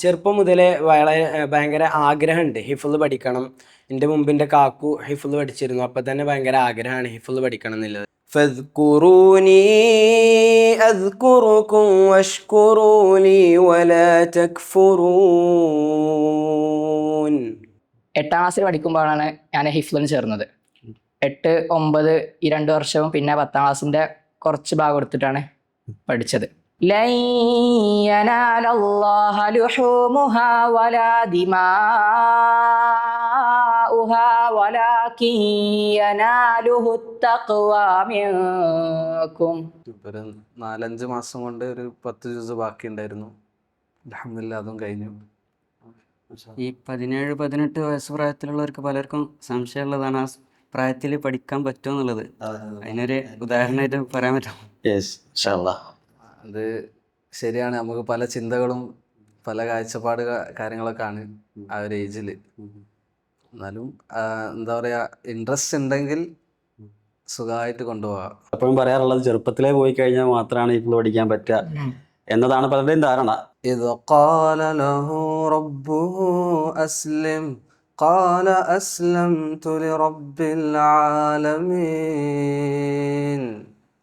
ചെറുപ്പം മുതലേ വളരെ ഭയങ്കര ആഗ്രഹമുണ്ട് ഹിഫ്ള് പഠിക്കണം. എൻ്റെ മുമ്പിൻ്റെ കാക്കു ഹിഫ്ള് പഠിച്ചിരുന്നു. അപ്പം തന്നെ ഭയങ്കര ആഗ്രഹമാണ് ഹിഫ്ള് പഠിക്കണം എന്നുള്ളത്. ഫദ്കുറൂനി അദ്കുറുകും വഷ്കുറൂലി വലാ തക്ഫുറൂൻ. 8ാം ക്ലാസ്സിൽ പഠിക്കുമ്പോഴാണ് ഞാൻ ഹിഫ്ളിന് ചേർന്നത്. 8, 9 ഈ 2 വർഷവും പിന്നെ 10ാം ക്ലാസ്സിൻ്റെ കുറച്ച് ഭാഗം എടുത്തിട്ടാണ് പഠിച്ചത്. ലൻ യനാലല്ലാഹ ലുഹൂമുഹാ വലാ ദിമാഉഹാ വലാകിൻ യനാലുഹു തഖ്വാ മിൻകും. ഒരു 4-5 മാസം കൊണ്ട് ഒരു 10 ജ്യൂസ് ബാക്കി ഉണ്ടായിരുന്നു. അൽഹംദുലില്ലാ അതും കഴിഞ്ഞു. ഈ 17-18 വയസ്സ് പ്രായത്തിലുള്ളവർക്ക് പലർക്കും സംശയമുള്ളതാണ് ആ പ്രായത്തിൽ പഠിക്കാൻ പറ്റുമോ എന്നുള്ളത്. അതിനൊരു ഉദാഹരണമായിട്ട് പറയാൻ പറ്റും. അത് ശരിയാണ്. നമുക്ക് പല ചിന്തകളും പല കാഴ്ചപ്പാട് കാര്യങ്ങളൊക്കെ ആണ് ആ ഒരു ഏജിൽ. എന്നാലും എന്താ പറയുക, ഇൻട്രസ്റ്റ് ഉണ്ടെങ്കിൽ സുഖമായിട്ട് കൊണ്ടുപോകാം. എപ്പോഴും പറയാറുള്ളത് ചെറുപ്പത്തിലേ പോയി കഴിഞ്ഞാൽ മാത്രമാണ് ഇപ്പോൾ പഠിക്കാൻ പറ്റുക എന്നതാണ് പലരുടെയും ധാരണ. ഇദ് ഖാല ലഹു റബ്ബുഹു അസ്ലിം ഖാല അസ്ലംതു ലിറബ്ബിൽ ആലമീൻ.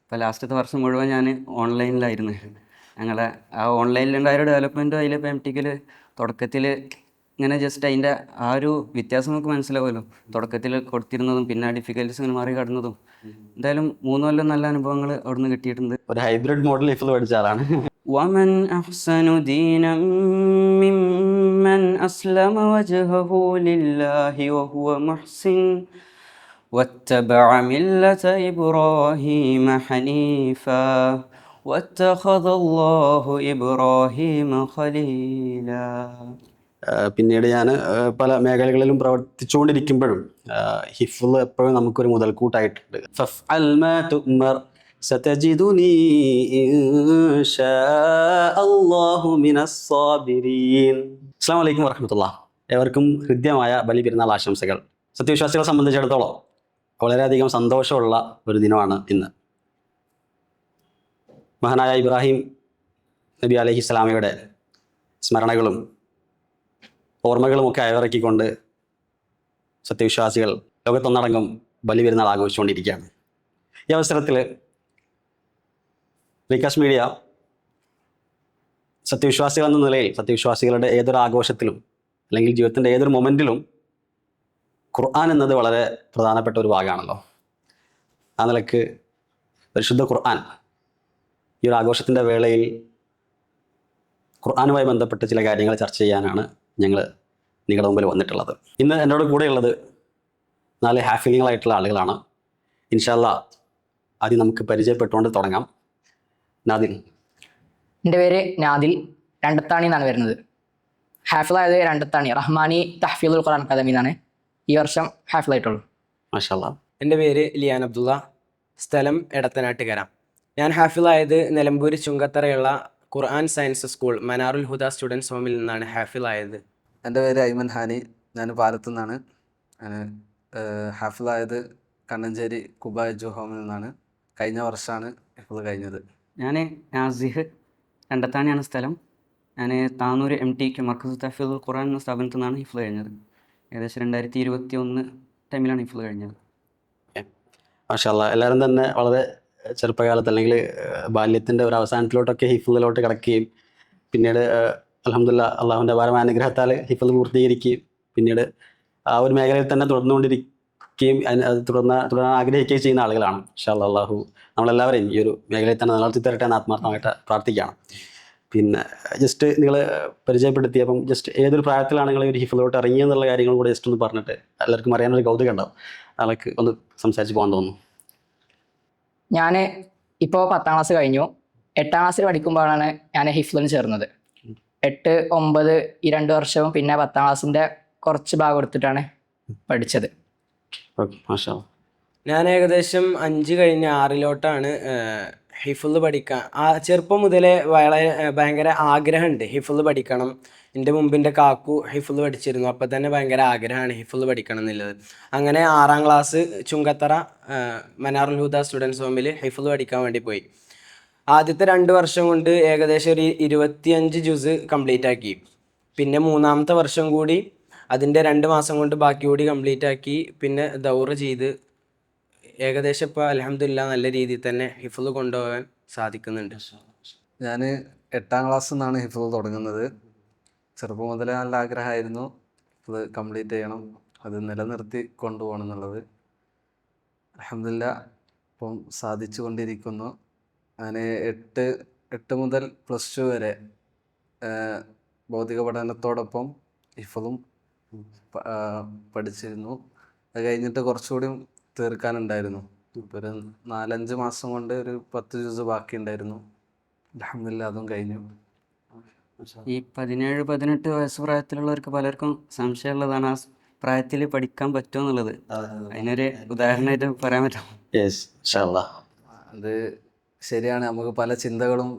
ഇപ്പോൾ ലാസ്റ്റത്തെ വർഷം മുഴുവൻ ഞാൻ ഓൺലൈനിലായിരുന്നു. ഞങ്ങളെ ആ ഓൺലൈനിലുണ്ടായ ഒരു ഡെവലപ്മെൻറ്റും അതിൽ ഇപ്പോൾ MTech തുടക്കത്തിൽ ഇങ്ങനെ ജസ്റ്റ് അതിൻ്റെ ആ ഒരു വ്യത്യാസം നമുക്ക് മനസ്സിലാവുമല്ലോ. തുടക്കത്തിൽ കൊടുത്തിരുന്നതും പിന്നെ ഡിഫിക്കൽറ്റീസ് ഇങ്ങനെ മാറി കടന്നതും. എന്തായാലും 3 കൊല്ലം നല്ല അനുഭവങ്ങൾ അവിടുന്ന് കിട്ടിയിട്ടുണ്ട്. ഒരു ഹൈബ്രിഡ് മോഡൽ ഹിഫ്ള് പഠിച്ച ആളാണ്. ومن أحسن دينا ممن أسلم وجهه لله وهو محسن واتبع ملة إبراهيم حنيفا واتخذ الله إبراهيم خليلا. പിന്നീട് ഞാൻ പല മേഖലകളിലും പ്രവർത്തിച്ചുകൊണ്ടിരിക്കുമ്പോഴും ഹിഫ്ള് എപ്പോഴും നമുക്കൊരു മുതൽക്കൂട്ടായിട്ടുണ്ട്. ഫഫ്അൽ മാ തുഅ്മർ സതജിദുനി ഇൻഷാ അല്ലാഹു മിനസ് സാബിരീൻ. അസ്സലാമു അലൈക്കും വറഹ്മത്തുള്ളാഹി. ഏവർക്കും ഹൃദ്യമായ ബലിപെരുന്നാൾ ആശംസകൾ. സത്യവിശ്വാസികളെ സംബന്ധിച്ചിടത്തോളം വളരെയധികം സന്തോഷമുള്ള ഒരു ദിനമാണ് ഇന്ന്. മഹാനായ ഇബ്രാഹിം നബി അലൈഹിസ്സലാമയുടെ സ്മരണകളും ഓർമ്മകളുമൊക്കെ അയവിറക്കിക്കൊണ്ട് സത്യവിശ്വാസികൾ ലോകത്തൊന്നടങ്കം ബലിപെരുന്നാൾ ആഘോഷിച്ചുകൊണ്ടിരിക്കുകയാണ്. ഈ അവസരത്തിൽ വികാസ് മീഡിയ സത്യവിശ്വാസികൾ എന്ന നിലയിൽ സത്യവിശ്വാസികളുടെ ഏതൊരു ആഘോഷത്തിലും അല്ലെങ്കിൽ ജീവിതത്തിൻ്റെ ഏതൊരു മൊമെൻറ്റിലും ഖുർആൻ എന്നത് വളരെ പ്രധാനപ്പെട്ട ഒരു ഭാഗമാണല്ലോ. ആ നിലക്ക് പരിശുദ്ധ ഖുർആൻ ഈ ഒരു ആഘോഷത്തിൻ്റെ വേളയിൽ ഖുർആനുമായി ബന്ധപ്പെട്ട ചില കാര്യങ്ങൾ ചർച്ച ചെയ്യാനാണ് ഞങ്ങൾ നിങ്ങളുടെ മുമ്പിൽ വന്നിട്ടുള്ളത്. ഇന്ന് എന്നോട് കൂടെയുള്ളത് 4 ഹാഫിലിങ്ങളായിട്ടുള്ള ആളുകളാണ്. ഇൻഷാ അല്ലാഹ് ആദ്യം നമുക്ക് പരിചയപ്പെട്ടുകൊണ്ട് തുടങ്ങാം. നാദിൽ. എൻ്റെ പേര് നാദിൽ, രണ്ടത്താണി എന്നാണ് വരുന്നത്. ഹാഫിളായത് രണ്ടത്താണി റഹ്മാനി തഹ്ഫീദുൽ ഖുർആൻ അക്കാദമി എന്നാണ് ഈ വർഷം ഹാഫിളായിട്ടുള്ളൂ. മാഷാ അല്ലാഹ്. എൻ്റെ പേര് ലിയാൻ അബ്ദുള്ള, സ്ഥലം എടത്തനാട്ടുകര. ഞാൻ ഹാഫിളായത് നിലമ്പൂർ ചുങ്കത്തറയുള്ള ഖുർആൻ സയൻസ് സ്കൂൾ മനാറുൽ ഹുദ സ്റ്റുഡൻസ് ഹോമിൽ നിന്നാണ് ഹാഫിളായത്. എൻ്റെ പേര് ഐമൻ ഹാനി, ഞാൻ പാലത്തു നിന്നാണ്. ഹാഫിളായത് കണ്ണഞ്ചേരി കുബ എജു ഹോമിൽ നിന്നാണ്. കഴിഞ്ഞ വർഷമാണ് ഹിഫ്ള് കഴിഞ്ഞത്. ഞാൻ നാസിഹ്, രണ്ടത്താണിയാണ് സ്ഥലം. ഞാൻ താനൂർ MTech മർക്കസ് തഹ്ഫീദുൽ ഖുർആൻ എന്ന സ്ഥാപനത്തിൽ നിന്നാണ് ഹിഫ്ള് കഴിഞ്ഞത്. ഏകദേശം 2021 ടൈമിലാണ് ഹിഫ്ള് കഴിഞ്ഞത്. മാഷാ അല്ലാഹ്. എല്ലാവരും തന്നെ വളരെ ചെറുപ്പകാലത്ത് അല്ലെങ്കിൽ ബാല്യത്തിൻ്റെ ഒരു അവസാനത്തിലോട്ടൊക്കെ ഹിഫ്ളിലോട്ട് കിടക്കുകയും പിന്നീട് അൽഹംദുലില്ലാഹ് അള്ളാഹുവിൻ്റെ അപാരമായ അനുഗ്രഹത്താൽ ഹിഫ്ള് പൂർത്തീകരിക്കുകയും പിന്നീട് ആ ഒരു മേഖലയിൽ തന്നെ തുടർന്നുകൊണ്ടിരിക്കുകയും അത് തുടരാൻ ആഗ്രഹിക്കുകയും ചെയ്യുന്ന ആളുകളാണ്. ഇൻഷാ അല്ലാഹ് അള്ളാഹു നമ്മളെല്ലാവരെയും ഈ ഒരു മേഖലയിൽ തന്നെ നിലനിർത്തി തരട്ടെ എന്ന് ആത്മാർത്ഥമായിട്ട് പ്രാർത്ഥിക്കുകയാണ്. പിന്നെ ജസ്റ്റ് നിങ്ങൾ പരിചയപ്പെടുത്തിയപ്പം ജസ്റ്റ് ഏതൊരു പ്രായത്തിലാണ് നിങ്ങൾ ഒരു ഹിഫ്ളിലോട്ട് ഇറങ്ങിയെന്നുള്ള കാര്യങ്ങൾ കൂടെ ജസ്റ്റ് ഒന്ന് പറഞ്ഞിട്ട് എല്ലാവർക്കും അറിയാനൊരു കൗതുകം ഉണ്ടാവും. അതൊക്കെ ഒന്ന് സംസാരിച്ച് പോകാൻ തോന്നുന്നു. ഞാൻ ഇപ്പോൾ 10ാം ക്ലാസ് കഴിഞ്ഞു. 8ാം ക്ലാസ്സിൽ പഠിക്കുമ്പോഴാണ് ഞാൻ ഹിഫ്ളിന് ചേർന്നത്. 8, 9 ഈ 2 വർഷവും പിന്നെ 10ാം ക്ലാസ്സിൻ്റെ കുറച്ച് ഭാഗം എടുത്തിട്ടാണ് പഠിച്ചത്. ഓക്കെ, മാഷാ അല്ലാഹ്. ഞാൻ ഏകദേശം 5 കഴിഞ്ഞ് 6ലോട്ടാണ് ഹിഫ്ള് പഠിക്കാൻ. ചെറുപ്പം മുതലേ വളരെ ഭയങ്കര ആഗ്രഹമുണ്ട് ഹിഫ്ള് പഠിക്കണം. എൻ്റെ മുമ്പിൻ്റെ കാക്കു ഹിഫ്ള് പഠിച്ചിരുന്നു. അപ്പം തന്നെ ഭയങ്കര ആഗ്രഹമാണ് ഹിഫ്ള് പഠിക്കണം എന്നുള്ളത്. അങ്ങനെ 6ാം ക്ലാസ് ചുങ്കത്തറ മനാറുൽ ഹുദ സ്റ്റുഡൻസ് ഹോമിൽ ഹിഫ്ള് പഠിക്കാൻ വേണ്ടി പോയി. ആദ്യത്തെ 2 വർഷം കൊണ്ട് ഏകദേശം ഒരു 25 ജുസ് കംപ്ലീറ്റ് ആക്കി. പിന്നെ 3-ാമത്തെ വർഷം കൂടി അതിൻ്റെ 2 മാസം കൊണ്ട് ബാക്കി കൂടി കംപ്ലീറ്റ് ആക്കി പിന്നെ ദൗറ ചെയ്ത് ഏകദേശം ഇപ്പോൾ അൽഹംദുലില്ലാ നല്ല രീതിയിൽ തന്നെ ഹിഫ്ള് കൊണ്ടുപോകാൻ സാധിക്കുന്നുണ്ട്. ഞാൻ 8ാം ക്ലാസ്സിൽ നിന്നാണ് ഹിഫ്ള് തുടങ്ങുന്നത്. ചെറുപ്പം മുതലേ നല്ല ആഗ്രഹമായിരുന്നു ഇത് കംപ്ലീറ്റ് ചെയ്യണം, അത് നിലനിർത്തി കൊണ്ടുപോകണം എന്നുള്ളത്. അൽഹംദുലില്ലാ ഇപ്പം സാധിച്ചു കൊണ്ടിരിക്കുന്നു. ഞാൻ 8 മുതൽ +2 വരെ ഭൗതിക പഠനത്തോടൊപ്പം ഹിഫ്ളും പഠിച്ചിരുന്നു. അത് കഴിഞ്ഞിട്ട് കുറച്ചുകൂടി തീർക്കാനുണ്ടായിരുന്നു. ഇപ്പോൾ ഒരു 4-5 മാസം കൊണ്ട് ഒരു 10 ജ്യൂസ് ബാക്കി ഉണ്ടായിരുന്നു. അൽഹംദുലില്ലാ അതും കഴിഞ്ഞു. ഈ 17-18 വയസ്സ് പ്രായത്തിലുള്ളവർക്ക് പലർക്കും സംശയമുള്ളതാണ് ആ പ്രായത്തിൽ പഠിക്കാൻ പറ്റുമോ എന്നുള്ളത്. അതിനൊരു ഉദാഹരണമായിട്ട് പറയാൻ പറ്റും. യെസ് ഇൻഷാ അല്ലാ. അത് ശരിയാണ്. നമുക്ക് പല ചിന്തകളും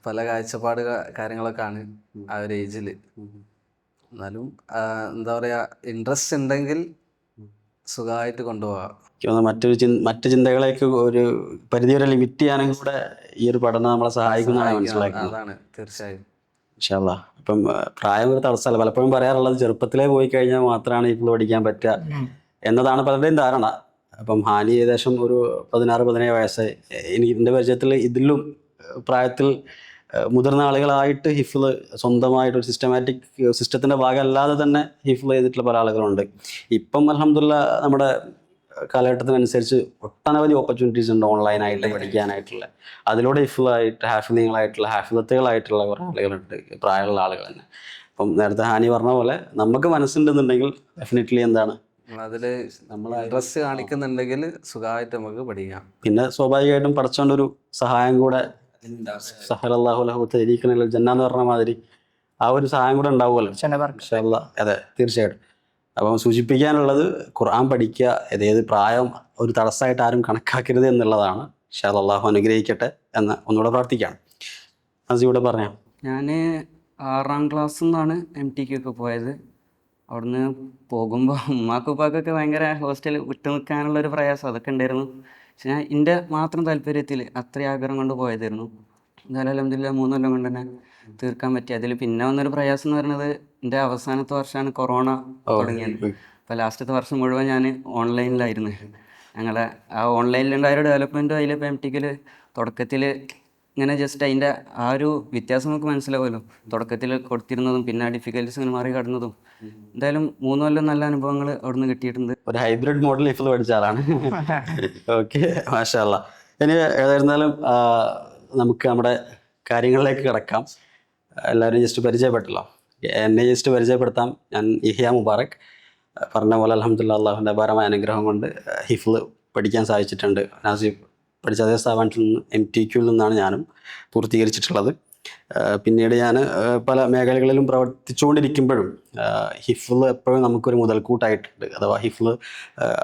പല കാഴ്ചപ്പാട് കാര്യങ്ങളൊക്കെ ആണ് ആ ഒരു ഏജിൽ. എന്നാലും എന്താ പറയുക, ഇൻട്രസ്റ്റ് ഉണ്ടെങ്കിൽ സുഖമായിട്ട് കൊണ്ടുപോകാം. എനിക്ക് തോന്നുന്നു മറ്റു ചിന്തകളേക്ക് ഒരു പരിധി വരെ ലിമിറ്റ് ചെയ്യാനും കൂടെ ഈ ഒരു പഠനം നമ്മളെ സഹായിക്കുന്നതാണ് മനസ്സിലാക്കുന്നത്. അതാണ് തീർച്ചയായും. ഇൻഷാ അല്ലാ. ഇപ്പം പ്രായം ഒരു തടസ്സമല്ല. പലപ്പോഴും പറയാറുള്ളത് ചെറുപ്പത്തിലേ പോയി കഴിഞ്ഞാൽ മാത്രമാണ് ഇപ്പോൾ പഠിക്കാൻ പറ്റുക എന്നതാണ് പലരുടെയും ധാരണ. അപ്പം ഹാനി ഏകദേശം ഒരു 16-17 വയസ്സ്. എനിക്ക് എൻ്റെ പരിചയത്തിൽ ഇതിലും പ്രായത്തിൽ മുതിർന്ന ആളുകളായിട്ട് ഹിഫ്ള് സ്വന്തമായിട്ട് ഒരു സിസ്റ്റത്തിൻ്റെ ഭാഗമല്ലാതെ തന്നെ ഹിഫ്ള് ചെയ്തിട്ടുള്ള പല ആളുകളുണ്ട്. ഇപ്പം അൽഹംദുലില്ലാ നമ്മുടെ കാലഘട്ടത്തിനനുസരിച്ച് ഒട്ടനവധി ഓപ്പർച്യൂണിറ്റീസ് ഉണ്ട് ഓൺലൈനായിട്ട് പഠിക്കാനായിട്ടുള്ള. അതിലൂടെ ഹിഫ്ളായിട്ട് ഹാഫിളത്തുകളായിട്ടുള്ള കുറേ ആളുകളുണ്ട്, പ്രായമുള്ള ആളുകൾ തന്നെ. അപ്പം നേരത്തെ ഹാനി പറഞ്ഞ പോലെ നമുക്ക് മനസ്സുണ്ടെന്നുണ്ടെങ്കിൽ ഡെഫിനറ്റ്ലി എന്താണ് അതിൽ നമ്മൾ ഇൻട്രസ്റ്റ് കാണിക്കുന്നുണ്ടെങ്കിൽ സുഖമായിട്ട് നമുക്ക് പഠിക്കാം. പിന്നെ സ്വാഭാവികമായിട്ടും പഠിച്ചോണ്ട് ഒരു സഹായം കൂടെ സഹലല്ലാഹു ലഹു തരീഖുൽ ജന്ന എന്ന് പറഞ്ഞ മാതിരി ആ ഒരു സഹായം കൂടെ ഉണ്ടാവുമല്ലോ. ഇൻഷാ അല്ലാ. അതെ തീർച്ചയായിട്ടും. അപ്പം സൂചിപ്പിക്കാനുള്ളത് ഖുർആൻ പഠിക്കുക, ഏത് പ്രായം ഒരു തടസ്സമായിട്ട് ആരും കണക്കാക്കരുത് എന്നുള്ളതാണ്. ഇൻഷാ അല്ലാ അല്ലാഹു അനുഗ്രഹിക്കട്ടെ എന്ന് ഒന്നുകൂടെ പ്രാർത്ഥിക്കുകയാണ്. അസിയൂടെ പറയാം. ഞാൻ 6ാം ക്ലാസ്സിൽ നിന്നാണ് MTK ഒക്കെ പോയത്. അവിടുന്ന് പോകുമ്പോൾ ഉമ്മാക്കും ഉപ്പാക്കൊക്കെ ഭയങ്കര ഹോസ്റ്റൽ വിട്ടു നിൽക്കാനുള്ളൊരു പ്രയാസം അതൊക്കെ ഉണ്ടായിരുന്നു. പക്ഷെ ഞാൻ എൻ്റെ മാത്രം താല്പര്യത്തിൽ അത്രയും ആഗ്രഹം കൊണ്ട് പോയതായിരുന്നു. എന്തായാലും അൽഹംദുലില്ലാ 3 കൊല്ലം കൊണ്ട് തന്നെ തീർക്കാൻ പറ്റി. അതിൽ പിന്നെ വന്നൊരു പ്രയാസം എന്ന് പറയുന്നത് എൻ്റെ അവസാനത്തെ വർഷമാണ് കൊറോണ തുടങ്ങിയത്. അപ്പോൾ ലാസ്റ്റത്തെ വർഷം മുഴുവൻ ഞാൻ ഓൺലൈനിലായിരുന്നു. ഞങ്ങളെ ആ ഓൺലൈനിലുണ്ടായ ഒരു ഡെവലപ്മെൻറ്റും അതിലിപ്പോൾ MTKയിൽ തുടക്കത്തിൽ ഇങ്ങനെ ജസ്റ്റ് അതിൻ്റെ ആ ഒരു വ്യത്യാസം നമുക്ക് മനസ്സിലാവുമല്ലോ. തുടക്കത്തിൽ കൊടുത്തിരുന്നതും പിന്നെ ഡിഫിക്കൽറ്റീസ് ഇങ്ങനെ മറികടന്നതും. എന്തായാലും 3 കൊല്ലം നല്ല അനുഭവങ്ങൾ അവിടുന്ന് കിട്ടിയിട്ടുണ്ട്. ഒരു ഹൈബ്രിഡ് മോഡൽ ഹിഫ്ള് പഠിച്ച ആളാണ്. ഓക്കെ മാഷാ അല്ലാ. ഇനി ഏതായിരുന്നാലും നമുക്ക് നമ്മുടെ കാര്യങ്ങളിലേക്ക് കിടക്കാം. എല്ലാവരും ജസ്റ്റ് പരിചയപ്പെട്ടല്ലോ. എന്നെ ജസ്റ്റ് പരിചയപ്പെടുത്താം. ഞാൻ ഇഹ്യ മുബാറക്. പറഞ്ഞ പോലെ അൽഹംദുലില്ലാ അള്ളാഹുവിൻ്റെ അപാരമായ അനുഗ്രഹം കൊണ്ട് ഹിഫ്ള് പഠിക്കാൻ സാധിച്ചിട്ടുണ്ട്. നാസിബ് പഠിച്ച അതേ സ്ഥാപനത്തിൽ നിന്ന് MTQയിൽ നിന്നാണ് ഞാനും പൂർത്തീകരിച്ചിട്ടുള്ളത്. പിന്നീട് ഞാൻ പല മേഖലകളിലും പ്രവർത്തിച്ചുകൊണ്ടിരിക്കുമ്പോഴും ഹിഫ്ള് എപ്പോഴും നമുക്കൊരു മുതൽക്കൂട്ടായിട്ടുണ്ട്. അഥവാ ഹിഫ്ള്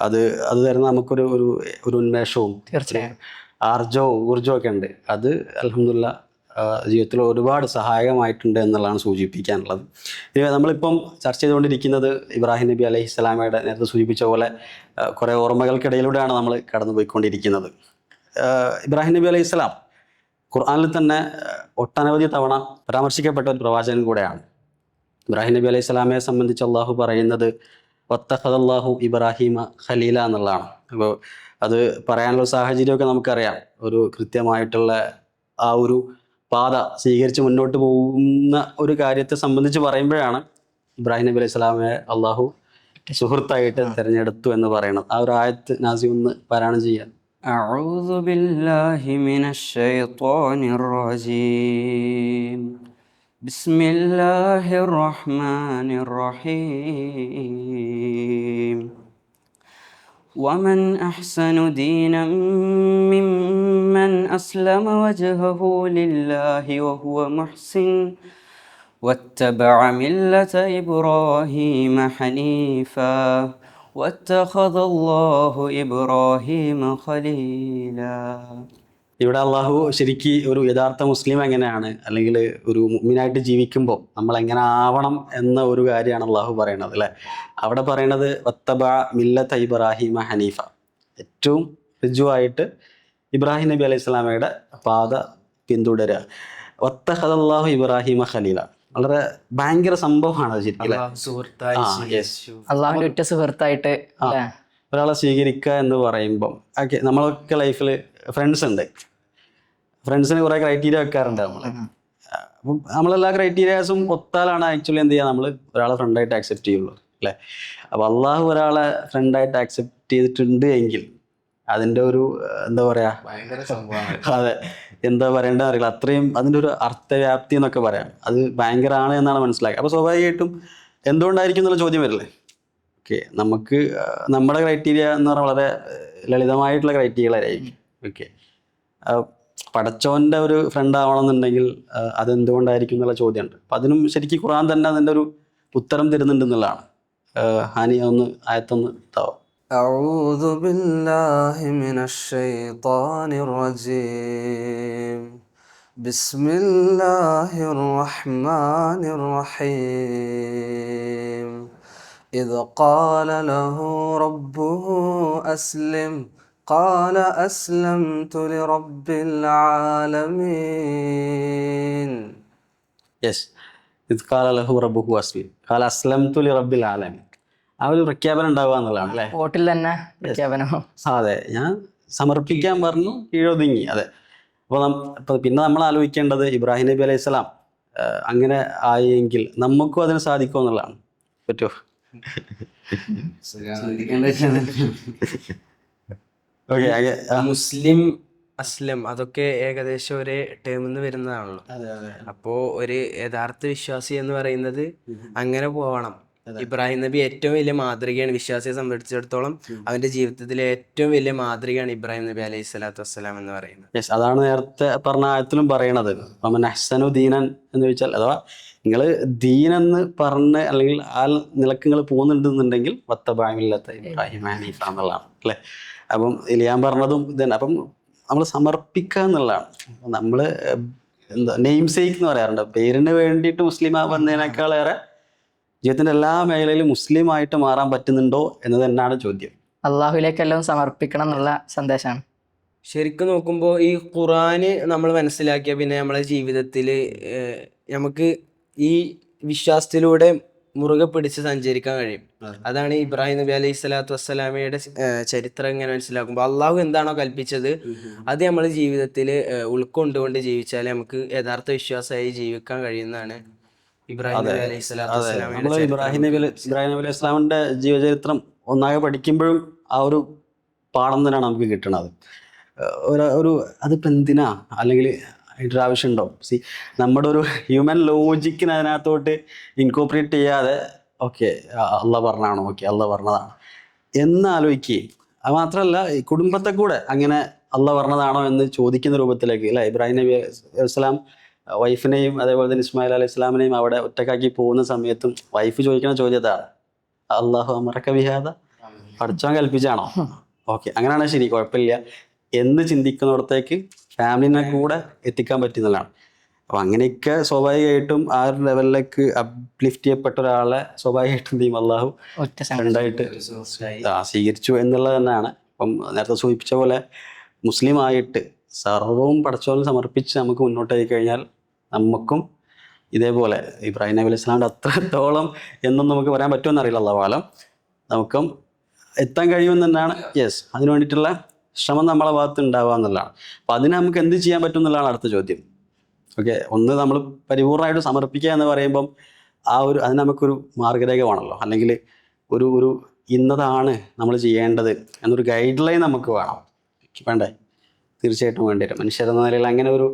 അത് തരുന്ന നമുക്കൊരു ഒരു ഉന്മേഷവും ആർജവും ഊർജവും ഒക്കെ ഉണ്ട്. അത് അൽഹംദുലില്ലാ ജീവിതത്തിൽ ഒരുപാട് സഹായകമായിട്ടുണ്ട് എന്നുള്ളതാണ് സൂചിപ്പിക്കാനുള്ളത്. നമ്മളിപ്പം ചർച്ച ചെയ്തുകൊണ്ടിരിക്കുന്നത് ഇബ്രാഹിം നബി അലൈഹിസ്സലാമയുടെ നേരത്തെ സൂചിപ്പിച്ച പോലെ കുറേ ഓർമ്മകൾക്കിടയിലൂടെയാണ് നമ്മൾ കടന്നു പോയിക്കൊണ്ടിരിക്കുന്നത്. ഇബ്രാഹിം നബി അലൈഹിസ്സലാം ഖുർആനിൽ തന്നെ ഒട്ടനവധി തവണ പരാമർശിക്കപ്പെട്ട ഒരു പ്രവാചകൻ കൂടെയാണ്. ഇബ്രാഹിം നബി അലൈഹിസ്സലാമയെ സംബന്ധിച്ച് അള്ളാഹു പറയുന്നത് വത്തഖദല്ലാഹു ഇബ്രാഹിമ ഖലീല എന്നുള്ളതാണ്. അപ്പോൾ അത് പറയാനുള്ള സാഹചര്യമൊക്കെ നമുക്കറിയാം. ഒരു കൃത്യമായിട്ടുള്ള ആ ഒരു പാത സ്വീകരിച്ച് മുന്നോട്ട് പോകുന്ന ഒരു കാര്യത്തെ സംബന്ധിച്ച് പറയുമ്പോഴാണ് ഇബ്രാഹിം നബി അലൈഹി സ്വലാമയെ അള്ളാഹു സുഹൃത്തായിട്ട് തിരഞ്ഞെടുത്തു എന്ന് പറയണം. ആ ഒരു ആയത്ത് നാസി ഒന്ന് പാരായണം ചെയ്യാൻ. أعوذ بالله من الشيطان الرجيم بسم الله الرحمن الرحيم ومن أحسن دينا ممن أسلم وجهه لله وهو محسن واتبع ملة إبراهيم حنيفا واتخذ الله إبراهيم خليلا. ഇവിടെ അള്ളാഹു ശരിക്ക് ഒരു യഥാർത്ഥ മുസ്ലിം എങ്ങനെയാണ്, അല്ലെങ്കിൽ ഒരു മുഅ്മിനായിട്ട് ജീവിക്കുമ്പോൾ നമ്മൾ എങ്ങനെ ആവണം എന്ന ഒരു കാര്യമാണ് അള്ളാഹു പറയണത് അല്ലേ. അവിടെ പറയണത് വത്തബഅ മില്ലത ഇബ്രാഹിമ ഹനീഫ, ഏറ്റവും ഋജുവായിട്ട് ഇബ്രാഹിം നബി അലൈഹി സ്വലാമയുടെ പാത പിന്തുടരുക. വത്തഖദല്ലാഹു ഇബ്രാഹിമ ഖലീല, വളരെ ഭയങ്കര സംഭവമാണ് അത് ശരിക്കും അല്ലേ? സുഹൃത്തായി ആ, yes. സ്വീകരിച്ചു. അള്ളാഹുവിന്റെ ഉറ്റ സുഹൃത്തായിട്ട് അല്ലേ? ഒരാളെ സ്വീകരിക്കുക എന്ന് പറയുമ്പം ഓക്കെ, നമ്മളൊക്കെ ലൈഫിൽ ഫ്രണ്ട്സ് ഉണ്ട്. ഫ്രണ്ട്സിന് കുറേ ക്രൈറ്റീരിയ വെക്കാറുണ്ട് നമ്മൾ. അപ്പം നമ്മളെല്ലാ ക്രൈറ്റീരിയാസും ഒത്താലാണ് ആക്ച്വലി എന്ത് ചെയ്യുക, നമ്മൾ ഒരാളെ ഫ്രണ്ടായിട്ട് ആക്സെപ്റ്റ് ചെയ്യുള്ളൂ അല്ലേ? അപ്പോൾ അള്ളാഹു ഒരാളെ ഫ്രണ്ടായിട്ട് ആക്സെപ്റ്റ് ചെയ്തിട്ടുണ്ട് എങ്കിൽ അതിൻ്റെ ഒരു എന്താ പറയുക, ഭയങ്കര സംഭവമാണ്. അതെ, എന്താ പറയേണ്ടത് അറിയില്ല, അത്രയും അതിൻ്റെ ഒരു അർത്ഥവ്യാപ്തി എന്നൊക്കെ പറയാം, അത് ഭയങ്കരമാണ് എന്നാണ് മനസ്സിലാക്കുക. അപ്പോൾ സ്വാഭാവികമായിട്ടും എന്തുകൊണ്ടായിരിക്കും എന്നുള്ള ചോദ്യം വരില്ലേ? ഓക്കെ, നമുക്ക് നമ്മുടെ ക്രൈറ്റീരിയ എന്ന് പറഞ്ഞാൽ വളരെ ലളിതമായിട്ടുള്ള ക്രൈറ്റീരിയകളായിരിക്കും. ഓക്കെ, പടച്ചോൻ്റെ ഒരു ഫ്രണ്ട് ആവണമെന്നുണ്ടെങ്കിൽ അതെന്തുകൊണ്ടായിരിക്കും എന്നുള്ള ചോദ്യമുണ്ട്. അപ്പം അതിനും ശരിക്കും ഖുർആൻ തന്നെ അതിൻ്റെ ഒരു ഉത്തരം തരുന്നുണ്ട് എന്നുള്ളതാണ്. ഹാനി ഒന്ന് ആയത്തൊന്ന് താവും. أعوذ بالله من الشيطان الرجيم. بسم الله الرحمن الرحيم. إذ قال له ربه أسلم قال أسلمت لرب العالمين. യെസ്, ഇത് ഖാല ലഹു റബ്ബുഹു അസ്ലിം ഖാല അസ്ലംതു ലിറബ്ബിൽ ആലമീൻ. ആ ഒരു പ്രഖ്യാപനം ഉണ്ടാവുക എന്നുള്ളതാണ് അല്ലേ? വോട്ടിൽ തന്നെ പ്രഖ്യാപനം. അതെ, ഞാൻ സമർപ്പിക്കാൻ പറഞ്ഞു, കീഴൊതുങ്ങി. അതെ, അപ്പോൾ പിന്നെ നമ്മൾ ആലോചിക്കേണ്ടത് ഇബ്രാഹിം നബി അലൈഹി സ്വലാം അങ്ങനെ ആയെങ്കിൽ നമുക്കും അതിന് സാധിക്കും എന്നുള്ളതാണ്. പറ്റുമോ? ഓക്കെ, മുസ്ലിം, അസ്ലം അതൊക്കെ ഏകദേശം ഒരേ ടേമിൽ നിന്ന് വരുന്നതാണല്ലോ. അപ്പോ ഒരു യഥാർത്ഥ വിശ്വാസി എന്ന് പറയുന്നത് അങ്ങനെ പോവണം. ഇബ്രാഹിം നബി ഏറ്റവും വലിയ മാതൃകയാണ് വിശ്വാസിയെ സംബന്ധിച്ചിടത്തോളം. അവന്റെ ജീവിതത്തിലെ ഏറ്റവും വലിയ മാതൃകയാണ് ഇബ്രാഹിം നബി അലൈഹി സ്വലാത്തു വസ്സലാം എന്ന് പറയുന്നത്. യെസ്, അതാണ് നേരത്തെ പറഞ്ഞ ആയത്തിലും പറയണത്. അമൻ അഹ്സനു ദീനൻ എന്ന് ചോദിച്ചാൽ അഥവാ നിങ്ങൾ ദീനെന്ന് പറഞ്ഞ് അല്ലെങ്കിൽ ആ നിലക്ക് നിങ്ങൾ പോകുന്നുണ്ടെന്നുണ്ടെങ്കിൽ വത്തബഅമില്ലത ഇബ്രാഹിം ഹനീഫ എന്നുള്ളതാണ് അല്ലേ? അപ്പം ഇലിയാൻ പറഞ്ഞതും ഇതന്നെ. അപ്പം നമ്മൾ സമർപ്പിക്കുക എന്നുള്ളതാണ്. നമ്മൾ എന്താ നെയിം സേക്ക് എന്ന് പറയാറുണ്ട്, പേരിന് വേണ്ടിയിട്ട് മുസ്ലിം ആവുന്നതിനേക്കാളേറെ ജീവിതത്തിൻ്റെ എല്ലാ മേഖലയിലും മുസ്ലിമായിട്ട് മാറാൻ പറ്റുന്നുണ്ടോ എന്ന് തന്നെയാണ് ചോദ്യം. അള്ളാഹുവിലേക്കെല്ലാം സമർപ്പിക്കണം എന്നുള്ള സന്ദേശമാണ്. ശരിക്കും നോക്കുമ്പോൾ ഈ ഖുറാന് നമ്മൾ മനസ്സിലാക്കിയ പിന്നെ നമ്മളെ ജീവിതത്തിൽ നമുക്ക് ഈ വിശ്വാസത്തിലൂടെ മുറുകെ പിടിച്ച് സഞ്ചരിക്കാൻ കഴിയും. അതാണ് ഇബ്രാഹിം നബി അലൈഹി സ്വലാത്തു വസ്സലാമയുടെ ചരിത്രം ഇങ്ങനെ മനസ്സിലാക്കുമ്പോൾ അള്ളാഹു എന്താണോ കൽപ്പിച്ചത് അത് നമ്മൾ ജീവിതത്തിൽ ഉൾക്കൊണ്ടുകൊണ്ട് ജീവിച്ചാൽ നമുക്ക് യഥാർത്ഥ വിശ്വാസമായി ജീവിക്കാൻ കഴിയുന്നതാണ് ഇബ്രാഹിം നബി അലൈഹി സ്വലാത്തു നമ്മൾ വസ്സലാമയുടെ ഇബ്രാഹിം നബി അലൈഹി ഇസ്ലാമിൻ്റെ ജീവചരിത്രം ഒന്നാകെ പഠിക്കുമ്പോഴും ആ ഒരു പാഠം തന്നെയാണ് നമുക്ക് കിട്ടുന്നത്. ഒരു അതിപ്പോൾ എന്തിനാ അല്ലെങ്കിൽ അതിൻ്റെ ആവശ്യമുണ്ടോ? നമ്മുടെ ഒരു ഹ്യൂമൻ ലോജിക്കിന് അതിനകത്തോട്ട് ഇൻകോപ്പറേറ്റ് ചെയ്യാതെ ഓക്കെ അള്ളാഹ് പറഞ്ഞാണോ, ഓക്കെ അള്ളാഹ് പറഞ്ഞതാണ് എന്ന് ആലോചിക്കുകയും അത് മാത്രമല്ല ഈ കുടുംബത്തെ കൂടെ അങ്ങനെ അള്ളാഹ് പറഞ്ഞതാണോ എന്ന് ചോദിക്കുന്ന രൂപത്തിലേക്ക് അല്ലേ? ഇബ്രാഹിം നബി അലൈഹി സ്വലാം വൈഫിനെയും അതേപോലെ തന്നെ ഇസ്മായിൽ അലൈഹി സ്വലാമിനെയും അവിടെ ഒറ്റക്കാക്കി പോകുന്ന സമയത്തും വൈഫ് ചോദിക്കുന്ന ചോദ്യത്താണ് അള്ളാഹു അമറക ബിഹാദ, പഠിച്ചവൻ കൽപ്പിച്ചാണോ? ഓക്കെ, അങ്ങനെയാണ് ശരി, കുഴപ്പമില്ല എന്ന് ചിന്തിക്കുന്നിടത്തേക്ക് ഫാമിലിനെ കൂടെ എത്തിക്കാൻ പറ്റുന്നതാണ്. അപ്പം അങ്ങനെയൊക്കെ സ്വാഭാവികമായിട്ടും ആ ഒരു ലെവലിലേക്ക് അപ്ലിഫ്റ്റ് ചെയ്യപ്പെട്ട ഒരാളെ സ്വാഭാവികമായിട്ടും എന്ത് ചെയ്യും അള്ളാഹു രണ്ടായിട്ട് സ്വീകരിച്ചു എന്നുള്ളത് തന്നെയാണ്. അപ്പം നേരത്തെ സൂചിപ്പിച്ച പോലെ മുസ്ലിമായിട്ട് സർവവും പടച്ചോനും സമർപ്പിച്ച് നമുക്ക് മുന്നോട്ട് പോയി കഴിഞ്ഞാൽ നമുക്കും ഇതേപോലെ ഇബ്രാഹിം നബി അലൈഹി സ്വലാമിൻ്റെ അത്രത്തോളം എന്നൊന്നും നമുക്ക് പറയാൻ പറ്റുമെന്നറിയില്ല, അള്ളാഹു നമുക്കും എത്താൻ കഴിയുമെന്ന് തന്നെയാണ്. യെസ്, അതിന് വേണ്ടിയിട്ടുള്ള ശ്രമം നമ്മളെ ഭാഗത്ത് ഉണ്ടാവുക എന്നുള്ളതാണ്. അപ്പം അതിന് നമുക്ക് എന്ത് ചെയ്യാൻ പറ്റും എന്നുള്ളതാണ് അടുത്ത ചോദ്യം. ഓക്കെ, ഒന്ന് നമ്മൾ പരിപൂർണമായിട്ട് സമർപ്പിക്കുക എന്ന് പറയുമ്പം അതിന് നമുക്കൊരു മാർഗരേഖ വേണമല്ലോ, അല്ലെങ്കിൽ ഒരു ഇന്നതാണ് നമ്മൾ ചെയ്യേണ്ടത് എന്നൊരു ഗൈഡ് ലൈൻ നമുക്ക് വേണ്ടേ? തീർച്ചയായിട്ടും വേണ്ടി വരും. മനുഷ്യരെന്ന നിലയിൽ അങ്ങനെ ഒരു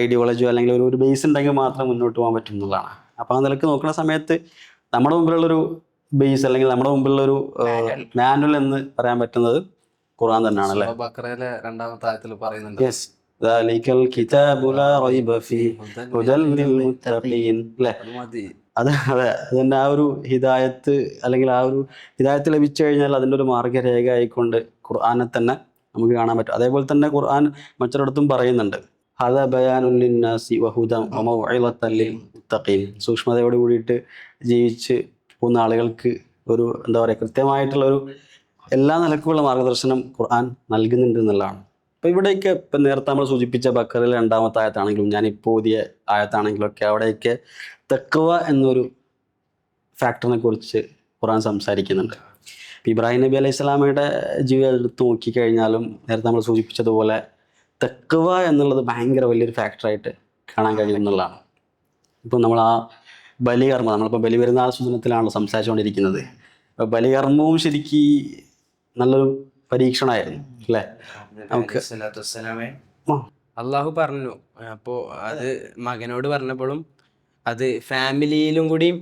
ഐഡിയോളജിയോ അല്ലെങ്കിൽ ഒരു ബേസ് ഉണ്ടെങ്കിൽ മാത്രം മുന്നോട്ട് പോകാൻ പറ്റും എന്നുള്ളതാണ്. അപ്പോൾ ആ നിലക്ക് നോക്കുന്ന സമയത്ത് നമ്മുടെ മുമ്പിലുള്ളൊരു ബേസ് അല്ലെങ്കിൽ നമ്മുടെ മുമ്പിലുള്ളൊരു മാനുവൽ എന്ന് പറയാൻ പറ്റുന്നത് ഖുർആൻ തന്നെയാണ് അല്ലേ? ബഖറയിലെ 2-ാമത്തെ ആയത്തിൽ പറയുന്നുണ്ട്. യെസ്, ദാലികൽ കിതാബു ലാ റൈബ ഫീഹി ഹുദൽ ലിൽ മുത്തഖീൻ അല്ലേ? അതെ, അതിൻ്റെ ആ ഒരു ഹിദായത്ത് അല്ലെങ്കിൽ ആ ഒരു ഹിദായത്ത് ലഭിച്ചു കഴിഞ്ഞാൽ അതിൻ്റെ ഒരു മാർഗരേഖ ആയിക്കൊണ്ട് ഖുർആനെ തന്നെ നമുക്ക് കാണാൻ പറ്റും. അതേപോലെ തന്നെ ഖുർആൻ മറ്റൊരിടത്തും പറയുന്നുണ്ട് ഹദാ ബയാനുൻ ലിന്നാസി വഹുദൻ വമൗഇളത്തൻ ലിൽ മുത്തഖീൻ. സൂക്ഷ്മതയോട് കൂടിയിട്ട് ജീവിച്ച് പോകുന്ന ആളുകൾക്ക് ഒരു എന്താ പറയുക കൃത്യമായിട്ടുള്ള ഒരു എല്ലാ നിലക്കുള്ള മാർഗദർശനം ഖുർആൻ നൽകുന്നുണ്ട് എന്നുള്ളതാണ്. അപ്പോൾ ഇവിടെയൊക്കെ ഇപ്പം നേരത്തെ നമ്മൾ സൂചിപ്പിച്ച ബക്കറിൽ 2ാമത്തെ ആയത്താണെങ്കിലും ഞാനിപ്പോൾ ഓതിയ ആയത്താണെങ്കിലും ഒക്കെ അവിടെയൊക്കെ തഖ്വ എന്നൊരു ഫാക്ടറിനെ കുറിച്ച് ഖുർആൻ സംസാരിക്കുന്നുണ്ട്. ഇബ്രാഹിം നബി അലൈഹി സ്വലാമയുടെ ജീവിതം എടുത്ത് നോക്കിക്കഴിഞ്ഞാലും നേരത്തെ നമ്മൾ സൂചിപ്പിച്ചതുപോലെ തഖ്വ എന്നുള്ളത് ഭയങ്കര വലിയൊരു ഫാക്ടറായിട്ട് കാണാൻ കഴിയുമെന്നുള്ളതാണ്. ഇപ്പം നമ്മൾ ആ ബലികർമ്മം, നമ്മളിപ്പോൾ ബലിപെരുന്നാൾ സുദിനത്തിലാണല്ലോ സംസാരിച്ചുകൊണ്ടിരിക്കുന്നത്. അപ്പോൾ ബലികർമ്മവും ശരിക്കും നല്ലൊരു പരീക്ഷണമായിരുന്നു അല്ലേ? നമുക്ക് അള്ളാഹു പറഞ്ഞു. അപ്പോൾ അത് മകനോട് പറഞ്ഞപ്പോഴും അത് ഫാമിലിയിലും കൂടിയും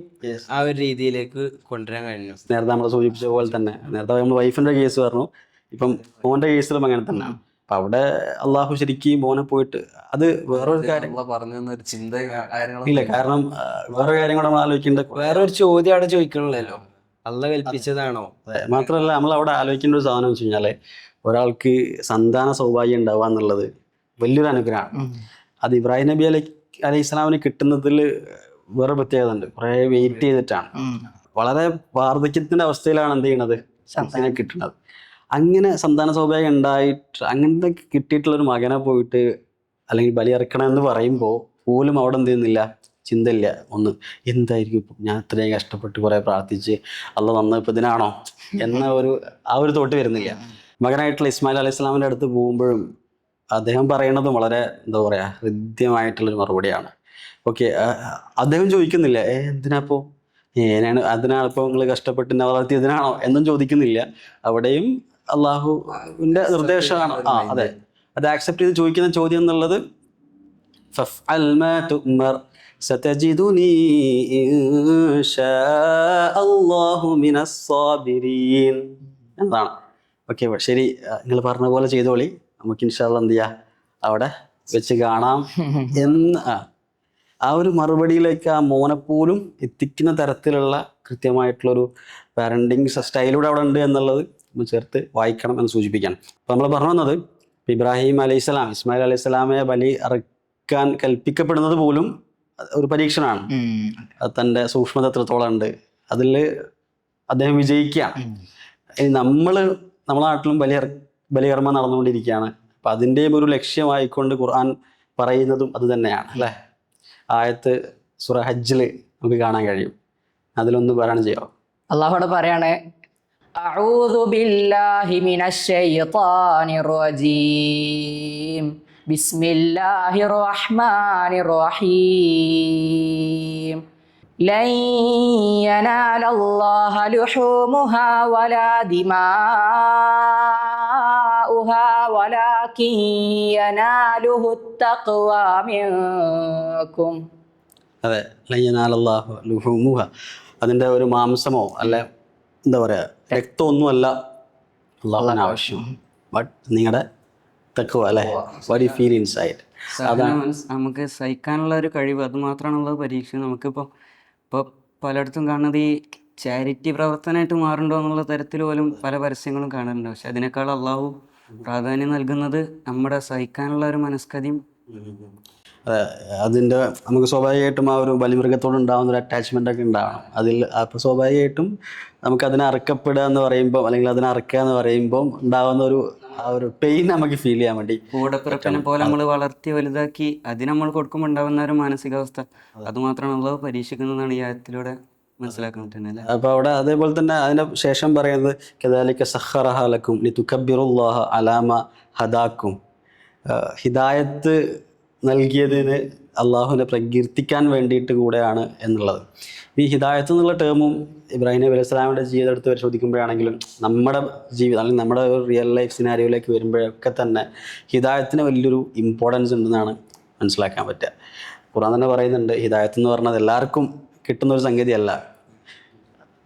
ആ ഒരു രീതിയിലേക്ക് കൊണ്ടുവരാൻ കഴിഞ്ഞു. നേരത്തെ നമ്മൾ സൂചിപ്പിച്ച പോലെ തന്നെ നേരത്തെ നമ്മൾ വൈഫിൻ്റെ കേസ് പറഞ്ഞു, ഇപ്പം മോൻ്റെ കേസിലും അങ്ങനെ തന്നെയാണ്. അപ്പം അവിടെ അള്ളാഹു ശരിക്കും മോനെ പോയിട്ട് അത് വേറൊരു കാര്യം പറഞ്ഞൊരു ചിന്ത ഇല്ല. കാരണം വേറെ കാര്യം കൂടെ നമ്മൾ ആലോചിക്കേണ്ട, വേറൊരു ചോദ്യം അവിടെ ചോദിക്കണല്ലോ, അള്ള കൽപ്പിച്ചതാണോ? മാത്രമല്ല നമ്മൾ അവിടെ ആലോചിക്കേണ്ട ഒരു സാധനം വെച്ച് കഴിഞ്ഞാൽ ഒരാൾക്ക് സന്താന സൗഭാഗ്യം ഉണ്ടാവുക എന്നുള്ളത് വലിയൊരു അനുഗ്രഹമാണ്. അത് ഇബ്രാഹിം നബി അലൈഹി ഇസ്ലാമിന് കിട്ടുന്നതിൽ വേറെ പ്രത്യേകത ഉണ്ട്. കുറേ വെയിറ്റ് ചെയ്തിട്ടാണ്, വളരെ വാർദ്ധക്യത്തിൻ്റെ അവസ്ഥയിലാണ് എന്ത് ചെയ്യണത്, സന്താനം കിട്ടുന്നത്. അങ്ങനെ സന്താന സൗഭാഗ്യം ഉണ്ടായിട്ട് അങ്ങനത്തെ കിട്ടിയിട്ടുള്ളൊരു മകനെ പോയിട്ട് അല്ലെങ്കിൽ ബലിയിറക്കണം എന്ന് പറയുമ്പോൾ പോലും അവിടെ എന്ത് ചെയ്യുന്നില്ല, ചിന്തയില്ല. ഒന്ന് എന്തായിരിക്കും ഇപ്പം ഞാൻ ഇത്രയും കഷ്ടപ്പെട്ട് കുറേ പ്രാർത്ഥിച്ച് അള്ള നന്ന ഇപ്പം ഇതിനാണോ എന്ന ആ ഒരു തോട്ട് വരുന്നില്ല. മകനായിട്ടുള്ള ഇസ്മായിൽ അലൈഹി സ്വലാമിൻ്റെ അടുത്ത് പോകുമ്പോഴും അദ്ദേഹം പറയണതും വളരെ എന്താ പറയുക, ഹൃദ്യമായിട്ടുള്ളൊരു മറുപടിയാണ്. ഓക്കെ, അദ്ദേഹം ചോദിക്കുന്നില്ല എന്തിനാപ്പോൾ അതിനാണിപ്പോൾ നിങ്ങൾ കഷ്ടപ്പെട്ട് എന്നെ വളർത്തിയതിനാണോ എന്നും ചോദിക്കുന്നില്ല. അവിടെയും അള്ളാഹുവിൻ്റെ നിർദ്ദേശമാണ്. അതെ, അത് ആക്സെപ്റ്റ് ചെയ്ത് ചോദിക്കുന്ന ചോദ്യം എന്നുള്ളത് ഫഫ്അൽ മാ തുഅ്മർ സതജിദുനി ഇൻഷാ അല്ലാഹു മിനസ് സാബിരീൻ എന്നാണ്. ഓക്കെ, ശരി, നിങ്ങൾ പറഞ്ഞ പോലെ ചെയ്തോളി, നമുക്ക് ഇൻഷാ അല്ലാഹ് എന്ത് ചെയ്യാം അവിടെ വെച്ച് കാണാം എന്ന് ആ ഒരു മറുപടിയിലേക്ക് ആ മോനെപ്പോലും എത്തിക്കുന്ന തരത്തിലുള്ള കൃത്യമായിട്ടുള്ളൊരു പാരൻറ്റിങ് സ്റ്റൈലൂടെ അവിടെ ഉണ്ട് എന്നുള്ളത് നമ്മൾ ചേർത്ത് വായിക്കണം എന്ന് സൂചിപ്പിക്കുകയാണ്. അപ്പോൾ നമ്മൾ പറഞ്ഞു വന്നത് ഇബ്രാഹിം അലൈഹി സ്വലാം ഇസ്മായിൽ അലൈഹി സ്വലാമെ ബലി അറക്കാൻ കൽപ്പിക്കപ്പെടുന്നത് പോലും ഒരു പരീക്ഷണമാണ്. അത് തൻ്റെ സൂക്ഷ്മത എത്രത്തോളം ഉണ്ട് അതിൽ അദ്ദേഹം വിജയിക്കുകയാണ്. ഇനി നമ്മളെ നാട്ടിലും ബലികർമ്മം നടന്നുകൊണ്ടിരിക്കുകയാണ്. അപ്പം അതിൻ്റെയും ഒരു ലക്ഷ്യമായിക്കൊണ്ട് ഖുർആൻ പറയുന്നതും അത് തന്നെയാണ് അല്ലേ? ആയത്ത് സൂറ ഹജ്ജിൽ നമുക്ക് കാണാൻ കഴിയും. അതിലൊന്ന് പാരായണം ചെയ്യാമോ? അള്ളാഹുടെ പറയാണ്, അഊദു ബില്ലാഹി മിനശ് ശൈത്വാനിർ റജീം ബിസ്മില്ലാഹിർ റഹ്മാനിർ റഹീം ലൻ യനാലല്ലാഹ ലുഹൂമുഹാ വലാ ദിമാഉഹാ വലാകിൻ യനാലുഹു തഖ്വാ മിൻകും. അതെ, ലൻ യനാലല്ലാഹു ലുഹൂമുഹ, അതിൻ്റെ ഒരു മാംസമോ അല്ല എന്താ പറയുക രക്തമൊന്നുമല്ല അള്ളാഹുവിന് ആവശ്യം, ബട്ട് നിങ്ങളുടെ തഖ്വ അല്ലേ, വാട്ട് യു ഫീൽ ഇൻസൈഡ്. നമുക്ക് സഹിക്കാനുള്ള ഒരു കഴിവ്, അത് മാത്രമാണുള്ളത് പരീക്ഷ. നമുക്കിപ്പോൾ പലയിടത്തും കാണുന്നത് ഈ ചാരിറ്റി പ്രവർത്തനമായിട്ട് മാറുണ്ടോ എന്നുള്ള തരത്തിൽ പോലും പല പരസ്യങ്ങളും കാണുന്നുണ്ട്. പക്ഷെ അതിനേക്കാൾ അള്ളാഹു പ്രാധാന്യം നൽകുന്നത് നമ്മുടെ സഹിക്കാനുള്ള ഒരു മനസ്കതിയും. അതിൻ്റെ നമുക്ക് സ്വാഭാവികമായിട്ടും ആ ഒരു ബലിമൃഗത്തോട് ഉണ്ടാകുന്ന ഒരു അറ്റാച്ച്മെൻ്റ് ഒക്കെ ഉണ്ടാവണം. അപ്പോൾ സ്വാഭാവികമായിട്ടും നമുക്ക് അതിനെ അറക്കപ്പെടുക എന്ന് പറയുമ്പോൾ അല്ലെങ്കിൽ അതിനെ അറക്കുക എന്ന് പറയുമ്പോൾ ഉണ്ടാകുന്ന ആ ഒരു പെയിൻ നമുക്ക് ഫീൽ ചെയ്യാൻ വേണ്ടി കൂടപ്പിറപ്പിനെ പോലെ നമ്മൾ വളർത്തി വലുതാക്കി അതിന് നമ്മൾ കൊടുക്കുമ്പോൾ ഉണ്ടാകുന്ന ഒരു മാനസികാവസ്ഥ അതുമാത്രമാണ് അള്ളാഹു പരീക്ഷിക്കുന്നതാണ് ഈ ആയത്തിലൂടെ മനസ്സിലാക്കാൻ പറ്റുന്നത്. അപ്പോൾ അവിടെ അതേപോലെ തന്നെ അതിൻ്റെ ശേഷം പറയുന്നത് കദാലിക സഖറഹ ലക്കും ലിതുകബ്ബിറുല്ലാഹ അലാ മാ ഹദാക്കും, ഹിദായത്ത് നൽകിയതിന് അള്ളാഹുവിനെ പ്രകീർത്തിക്കാൻ വേണ്ടിയിട്ട് കൂടെയാണ് എന്നുള്ളത്. ഈ ഹിദായത്ത് എന്നുള്ള ടേമും ഇബ്രാഹിം നബി അലൈഹി സ്വലാമിൻ്റെ ജീവിതം എടുത്ത് പരിശോധിക്കുമ്പോഴാണെങ്കിലും നമ്മുടെ ജീവിതം അല്ലെങ്കിൽ നമ്മുടെ ഒരു റിയൽ ലൈഫ് സിനാരിയോയിലേക്ക് വരുമ്പോഴൊക്കെ തന്നെ ഹിദായത്തിന് വലിയൊരു ഇമ്പോർട്ടൻസ് ഉണ്ടെന്നാണ് മനസ്സിലാക്കാൻ പറ്റുക. ഖുർആൻ തന്നെ പറയുന്നുണ്ട് ഹിദായത്ത് എന്ന് പറഞ്ഞത് എല്ലാവർക്കും കിട്ടുന്നൊരു സംഗതിയല്ല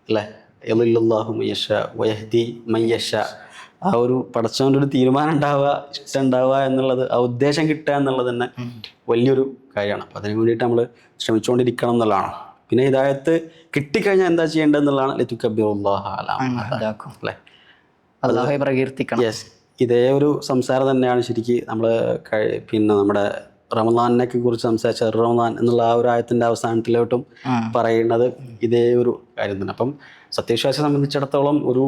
അല്ലേ. യളില്ലാഹു മയ്യശ വയഹ്ദി മയ്യശ, ആ ഒരു പടച്ചവൻ്റെ ഒരു തീരുമാനം ഉണ്ടാവുക, ഇഷ്ടം ഉണ്ടാവുക എന്നുള്ളത്, ആ ഉദ്ദേശം കിട്ടുക എന്നുള്ളത് തന്നെ വലിയൊരു കാര്യമാണ്. അപ്പം അതിന് വേണ്ടിയിട്ട് നമ്മൾ ശ്രമിച്ചുകൊണ്ടിരിക്കണം എന്നുള്ളതാണ്. പിന്നെ ഹിദായത്ത് കിട്ടിക്കഴിഞ്ഞാൽ എന്താ ചെയ്യേണ്ടതെന്നുള്ളതാണ് ലിതുകബ്ബിറുല്ലാഹ അലാ മാ ഹദാക്കും അല്ലേ, അല്ലാഹുവെ പ്രകീർത്തിക്കണം. യെസ്, ഇതേ ഒരു സംസാരം തന്നെയാണ് ശരിക്കും നമ്മൾ പിന്നെ നമ്മുടെ റമദാനിനെ കുറിച്ച് സംസാരിച്ച റമദാൻ എന്നുള്ള ആ ഒരു ആയത്തിൻ്റെ അവസാനത്തിലോട്ടും പറയുന്നത് ഇതേ ഒരു കാര്യം തന്നെ. അപ്പം സത്യവിശ്വാസിയെ സംബന്ധിച്ചിടത്തോളം ഒരു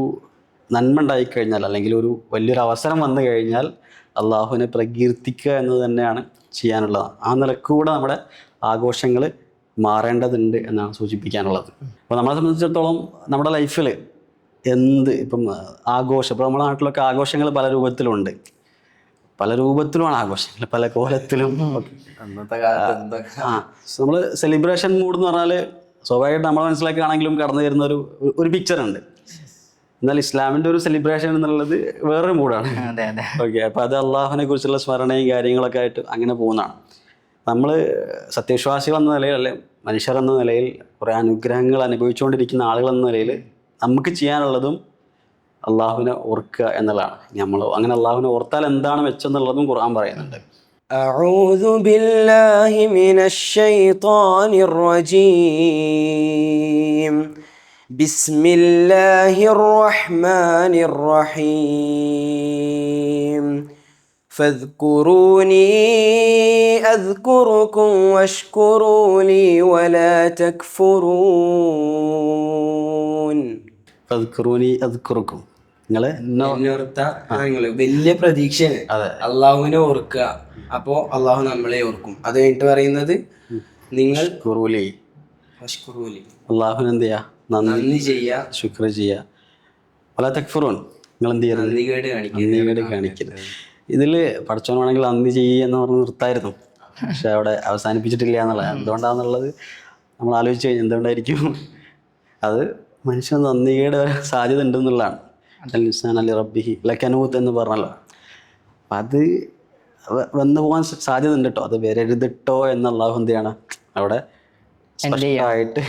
നന്മ ഉണ്ടായിക്കഴിഞ്ഞാൽ അല്ലെങ്കിൽ ഒരു വലിയൊരു അവസരം വന്നു കഴിഞ്ഞാൽ അള്ളാഹുവിനെ പ്രകീർത്തിക്കുക എന്നത് തന്നെയാണ് ചെയ്യാനുള്ളത്. ആ നിലക്കൂടെ നമ്മുടെ ആഘോഷങ്ങൾ മാറേണ്ടതുണ്ട് എന്നാണ് സൂചിപ്പിക്കാനുള്ളത്. അപ്പോൾ നമ്മളെ സംബന്ധിച്ചിടത്തോളം നമ്മുടെ ലൈഫിൽ ഇപ്പം ആഘോഷം, ഇപ്പോൾ നമ്മുടെ നാട്ടിലൊക്കെ ആഘോഷങ്ങൾ പല രൂപത്തിലുണ്ട്, പല രൂപത്തിലുമാണ് ആഘോഷങ്ങൾ, പല കോലത്തിലും. അന്നത്തെ കാലത്ത് എന്തൊക്കെ നമ്മൾ സെലിബ്രേഷൻ മൂഡ് എന്ന് പറഞ്ഞാൽ സ്വാഭാവികമായിട്ട് നമ്മളെ മനസ്സിലാക്കുകയാണെങ്കിലും കടന്നു വരുന്ന ഒരു പിക്ചർ ഉണ്ട്. എന്നാൽ ഇസ്ലാമിൻ്റെ ഒരു സെലിബ്രേഷൻ എന്നുള്ളത് വേറൊരു മൂഡാണ്. അതെ അതെ. ഓക്കെ, അപ്പോൾ അത് അള്ളാഹുവിനെ കുറിച്ചുള്ള സ്മരണയും കാര്യങ്ങളൊക്കെ ആയിട്ട് അങ്ങനെ പോകുന്നതാണ്. നമ്മൾ സത്യവിശ്വാസികൾ എന്ന നിലയിൽ, അല്ലെ മനുഷ്യർ എന്ന നിലയിൽ, കുറേ അനുഗ്രഹങ്ങൾ അനുഭവിച്ചുകൊണ്ടിരിക്കുന്ന ആളുകൾ എന്ന നിലയിൽ നമുക്ക് ചെയ്യാനുള്ളതും അള്ളാഹുവിനെ ഓർക്കുക എന്നുള്ളതാണ്. നമ്മൾ അങ്ങനെ അള്ളാഹുവിനെ ഓർത്താൽ എന്താണ് വെച്ചെന്നുള്ളതും ഖുർആൻ പറയുന്നുണ്ട്. أعوذ بالله من الشيطان الرجيم. بسم الله الرحمن الرحيم. فاذكروني أذكركم واشكروا لي ولا تكفرون. ഫദ്കുറൂനി അദ്കുറുക്കും. നിങ്ങൾ വലിയ പ്രതീക്ഷയാണ്. അള്ളാഹുവിനെ ഓർക്കുക, അപ്പോ അള്ളാഹു നമ്മളെ ഓർക്കും. അത് കഴിഞ്ഞിട്ട് പറയുന്നത് നിങ്ങൾ അള്ളാഹുവിന് എന്ത് ചെയ്യുക, നന്ദി ചെയ്യുക, ശുക്ർ ചെയ്യുക. വലാ തക്ഫുറൂൻ, നിങ്ങൾ എന്ത് ചെയ്യരുത്, നന്ദികേട് കാണിക്കരുത്. ഇതിൽ പഠിച്ചോനാണെങ്കിൽ നന്ദി ചെയ്യുക എന്ന് പറഞ്ഞ് നിർത്തായിരുന്നു, പക്ഷെ അവിടെ അവസാനിപ്പിച്ചിട്ടില്ല എന്നുള്ളത് എന്തുകൊണ്ടാണെന്നുള്ളത് നമ്മൾ ആലോചിച്ച് കഴിഞ്ഞാൽ എന്തുകൊണ്ടായിരിക്കും അത് മനുഷ്യൻ നന്ദികേട് വരെ സാധ്യത ഉണ്ടെന്നുള്ളതാണ്. ഇൻസാൻ അലി റബ്ബിഹി ലകനൂത്ത് എന്ന് പറഞ്ഞല്ലോ. അപ്പം അത് വന്നു പോകാൻ സാധ്യത ഉണ്ട് കേട്ടോ, അത് വരരുതിട്ടോ എന്ന് അള്ളാഹു എന്ത് ചെയ്യാണ് അവിടെ സ്പഷ്ടമായിട്ട്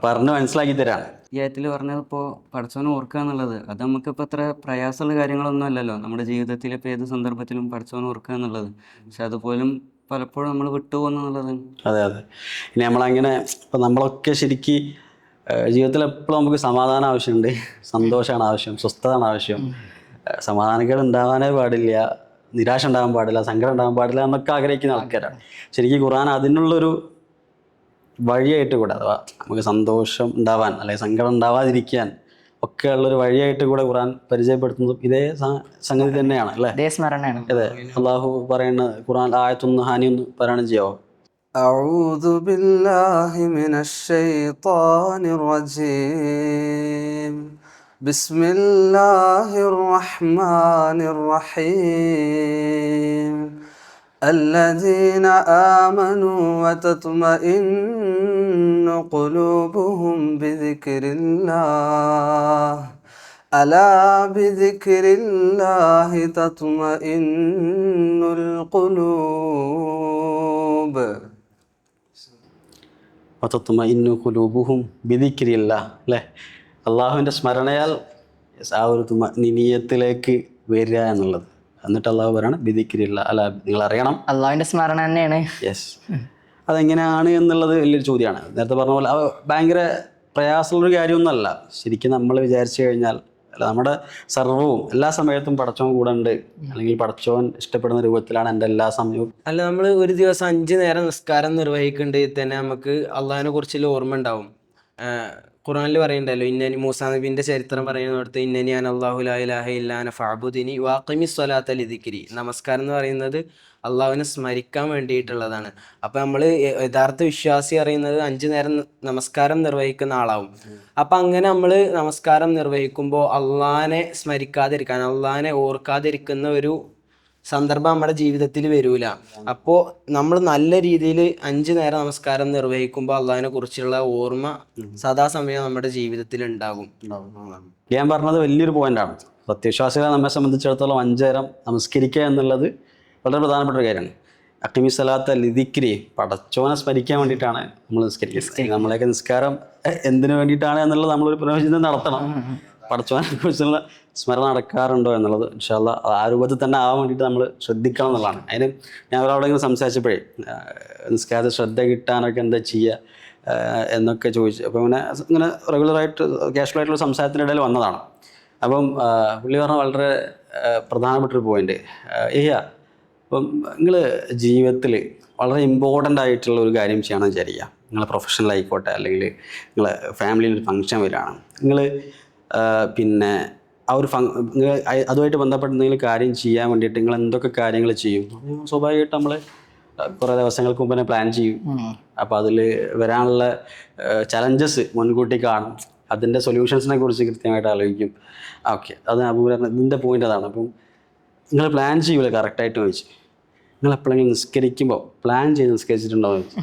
പറഞ്ഞ് മനസ്സിലാക്കി തരാണ്. ഈ ആയത്തിൽ പറഞ്ഞത് ഇപ്പോൾ പഠിച്ചവനെ ഓർക്കുക എന്നുള്ളത് അത് നമുക്കിപ്പോൾ അത്ര പ്രയാസമുള്ള കാര്യങ്ങളൊന്നും അല്ലല്ലോ. നമ്മുടെ ജീവിതത്തിൽ ഇപ്പോൾ ഏത് സന്ദർഭത്തിലും പഠിച്ചവനെ ഓർക്കുക എന്നുള്ളത്, പക്ഷെ അതുപോലും പലപ്പോഴും നമ്മൾ വിട്ടുപോകുന്നുള്ളത്. അതെ അതെ. ഇനി നമ്മളങ്ങനെ ഇപ്പം നമ്മളൊക്കെ ശരിക്ക് ജീവിതത്തിൽ എപ്പോഴും നമുക്ക് സമാധാനം ആവശ്യമുണ്ട്, സന്തോഷമാണ് ആവശ്യം, സ്വസ്ഥതാണ് ആവശ്യം. സമാധാനക്കേട് ഉണ്ടാവാനേ പാടില്ല, നിരാശ ഉണ്ടാകാൻ പാടില്ല, സങ്കടം ഉണ്ടാകാൻ പാടില്ല എന്നൊക്കെ ആഗ്രഹിക്കുന്ന ആൾക്കാരാണ്. ശരിക്കും ഖുർആൻ അതിനുള്ളൊരു വഴിയായിട്ട് കൂടെ, അഥവാ നമുക്ക് സന്തോഷം ഉണ്ടാവാൻ അല്ലെങ്കിൽ സങ്കടം ഉണ്ടാവാതിരിക്കാൻ ഒക്കെ ഉള്ളൊരു വഴിയായിട്ട് കൂടെ ഖുർആൻ പരിചയപ്പെടുത്തുന്നതും ഇതേ സംഗതി തന്നെയാണ് അല്ലേ? അതെ. അള്ളാഹു പറയുന്ന ഖുർആൻ ആയത്തൊന്ന് ഹാനിയൊന്ന് പാരായണം ചെയ്യാവോ? أعوذ بالله من الشيطان الرجيم. بسم الله الرحمن الرحيم. الذين آمنوا وتطمئن قلوبهم بذكر الله ألا بذكر الله تطمئن القلوب. വതത്മഇന്നു ഖുലൂബുഹും ബിദിക്രില്ലാഹ്, അല്ലേ? അള്ളാഹുവിൻ്റെ സ്മരണയാൽ ആ ഒരു നിനിയത്തിലേക്ക് വരിക എന്നുള്ളത്. എന്നിട്ട് അള്ളാഹു പറയാണ് ബിദിക്രില്ലാഹ്, അല്ല നിങ്ങൾ അറിയണം അള്ളാഹുവിൻ്റെ സ്മരണ തന്നെയാണ്. യെസ്. അതെങ്ങനെയാണ് എന്നുള്ളത് വലിയൊരു ചോദ്യമാണ്. നേരത്തെ പറഞ്ഞ പോലെ ഭയങ്കര പ്രയാസമുള്ളൊരു കാര്യമൊന്നുമല്ല. ശരിക്കും നമ്മൾ വിചാരിച്ചു കഴിഞ്ഞാൽ അല്ല, നമ്മുടെ സർവ്വവും എല്ലാ സമയത്തും പടച്ചോൻ കൂടെ ഉണ്ട്, അല്ലെങ്കിൽ പടച്ചോൻ ഇഷ്ടപ്പെടുന്ന രൂപത്തിലാണ് എൻ്റെ എല്ലാ സമയവും. അല്ല, നമ്മൾ ഒരു ദിവസം 5 നേരം നിസ്കാരം നിർവഹിക്കുന്നുണ്ടെങ്കിൽ തന്നെ നമുക്ക് അള്ളാഹിനെ കുറിച്ചുള്ള ഓർമ്മ ഉണ്ടാവും. ഖുർആനിൽ പറയുന്നുണ്ടല്ലോ, ഇന്നനി മൂസാ നബിന്റെ ചരിത്രം പറയുന്നിടത്ത് ഇന്നനി അന അല്ലാഹു ലാ ഇലാഹ ഇല്ലാ അന ഫഅബ്ദുനി വഅഖിമിസ് സ്വലാത്ത ലിദിക്രി. നമസ്കാരം എന്ന് പറയുന്നത് അള്ളാഹുവിനെ സ്മരിക്കാൻ വേണ്ടിയിട്ടുള്ളതാണ്. അപ്പം നമ്മൾ യഥാർത്ഥ വിശ്വാസി അറിയുന്നത് 5 നേരം നമസ്കാരം നിർവഹിക്കുന്ന ആളാവും. അപ്പം അങ്ങനെ നമ്മൾ നമസ്കാരം നിർവഹിക്കുമ്പോൾ അള്ളാഹിനെ സ്മരിക്കാതിരിക്കാൻ, അള്ളാഹിനെ ഓർക്കാതിരിക്കുന്ന ഒരു സന്ദർഭം നമ്മുടെ ജീവിതത്തിൽ വരൂല. അപ്പോൾ നമ്മൾ നല്ല രീതിയിൽ 5 നേരം നമസ്കാരം നിർവഹിക്കുമ്പോൾ അള്ളാഹിനെ കുറിച്ചുള്ള ഓർമ്മ സദാസമയം നമ്മുടെ ജീവിതത്തിൽ ഉണ്ടാകും. ഞാൻ പറഞ്ഞത് വലിയൊരു പോയിന്റാണ്. സത്യവിശ്വാസികളെ നമ്മെ സംബന്ധിച്ചിടത്തോളം 5 നേരം നമസ്കരിക്കുക എന്നുള്ളത് വളരെ പ്രധാനപ്പെട്ട ഒരു കാര്യമാണ്. അഖിമി സ്വലാത്ത ലിദിക്രി, പടച്ചോനെ സ്മരിക്കാൻ വേണ്ടിയിട്ടാണ് നമ്മൾ നിസ്കരിക്കുന്നത്. നമ്മളെയൊക്കെ നിസ്കാരം എന്തിനു വേണ്ടിയിട്ടാണ് എന്നുള്ളത് നമ്മളൊരു പുനർചിന്തനം നടത്തണം. പടച്ചോനെ കുറിച്ചുള്ള സ്മരണ നടക്കാറുണ്ടോ എന്നുള്ളത് ഇൻഷാ അല്ലാഹ് ആ രൂപത്തിൽ തന്നെ ആവാൻ വേണ്ടിയിട്ട് നമ്മൾ ശ്രദ്ധിക്കണം എന്നുള്ളതാണ്. അതിന് ഞാൻ ഒരാളോടെങ്കിലും സംസാരിച്ചപ്പോഴേ നിസ്കാരത്തിൽ ശ്രദ്ധ കിട്ടാനൊക്കെ എന്താ ചെയ്യുക എന്നൊക്കെ ചോദിച്ചു. അപ്പോൾ ഇങ്ങനെ റെഗുലറായിട്ട് കാഷ്വലായിട്ടുള്ള സംസാരത്തിനിടയിൽ വന്നതാണ്. അപ്പം പുള്ളി പറഞ്ഞ വളരെ പ്രധാനപ്പെട്ടൊരു പോയിന്റ്, അപ്പം നിങ്ങൾ ജീവിതത്തിൽ വളരെ ഇമ്പോർട്ടൻ്റ് ആയിട്ടുള്ള ഒരു കാര്യം ചെയ്യണമെന്ന് വിചാരിക്കുക. നിങ്ങൾ പ്രൊഫഷണൽ ആയിക്കോട്ടെ, അല്ലെങ്കിൽ നിങ്ങൾ ഫാമിലിയിൽ ഒരു ഫങ്ഷൻ വരികയാണ്, നിങ്ങൾ പിന്നെ ആ ഒരു നിങ്ങൾ അതുമായിട്ട് ബന്ധപ്പെട്ട് എന്തെങ്കിലും കാര്യം ചെയ്യാൻ വേണ്ടിയിട്ട് നിങ്ങൾ എന്തൊക്കെ കാര്യങ്ങൾ ചെയ്യും? സ്വാഭാവികമായിട്ട് നമ്മൾ കുറേ ദിവസങ്ങൾക്ക് മുമ്പ് തന്നെ പ്ലാൻ ചെയ്യും. അപ്പോൾ അതിൽ വരാനുള്ള ചലഞ്ചസ് മുൻകൂട്ടി കാണും, അതിൻ്റെ സൊല്യൂഷൻസിനെ കുറിച്ച് കൃത്യമായിട്ട് ആലോചിക്കും. ഓക്കെ, അത് അപൂർവ ഇതിൻ്റെ പോയിൻ്റ് അതാണ്. അപ്പം നിങ്ങൾ പ്ലാൻ ചെയ്യൂല കറക്റ്റായിട്ട് ചോദിച്ചു. നിങ്ങൾ എപ്പോഴെങ്കിലും നിസ്കരിക്കുമ്പോൾ പ്ലാൻ ചെയ്ത് നിസ്കരിച്ചിട്ടുണ്ടോ എന്ന് ചോദിച്ചു.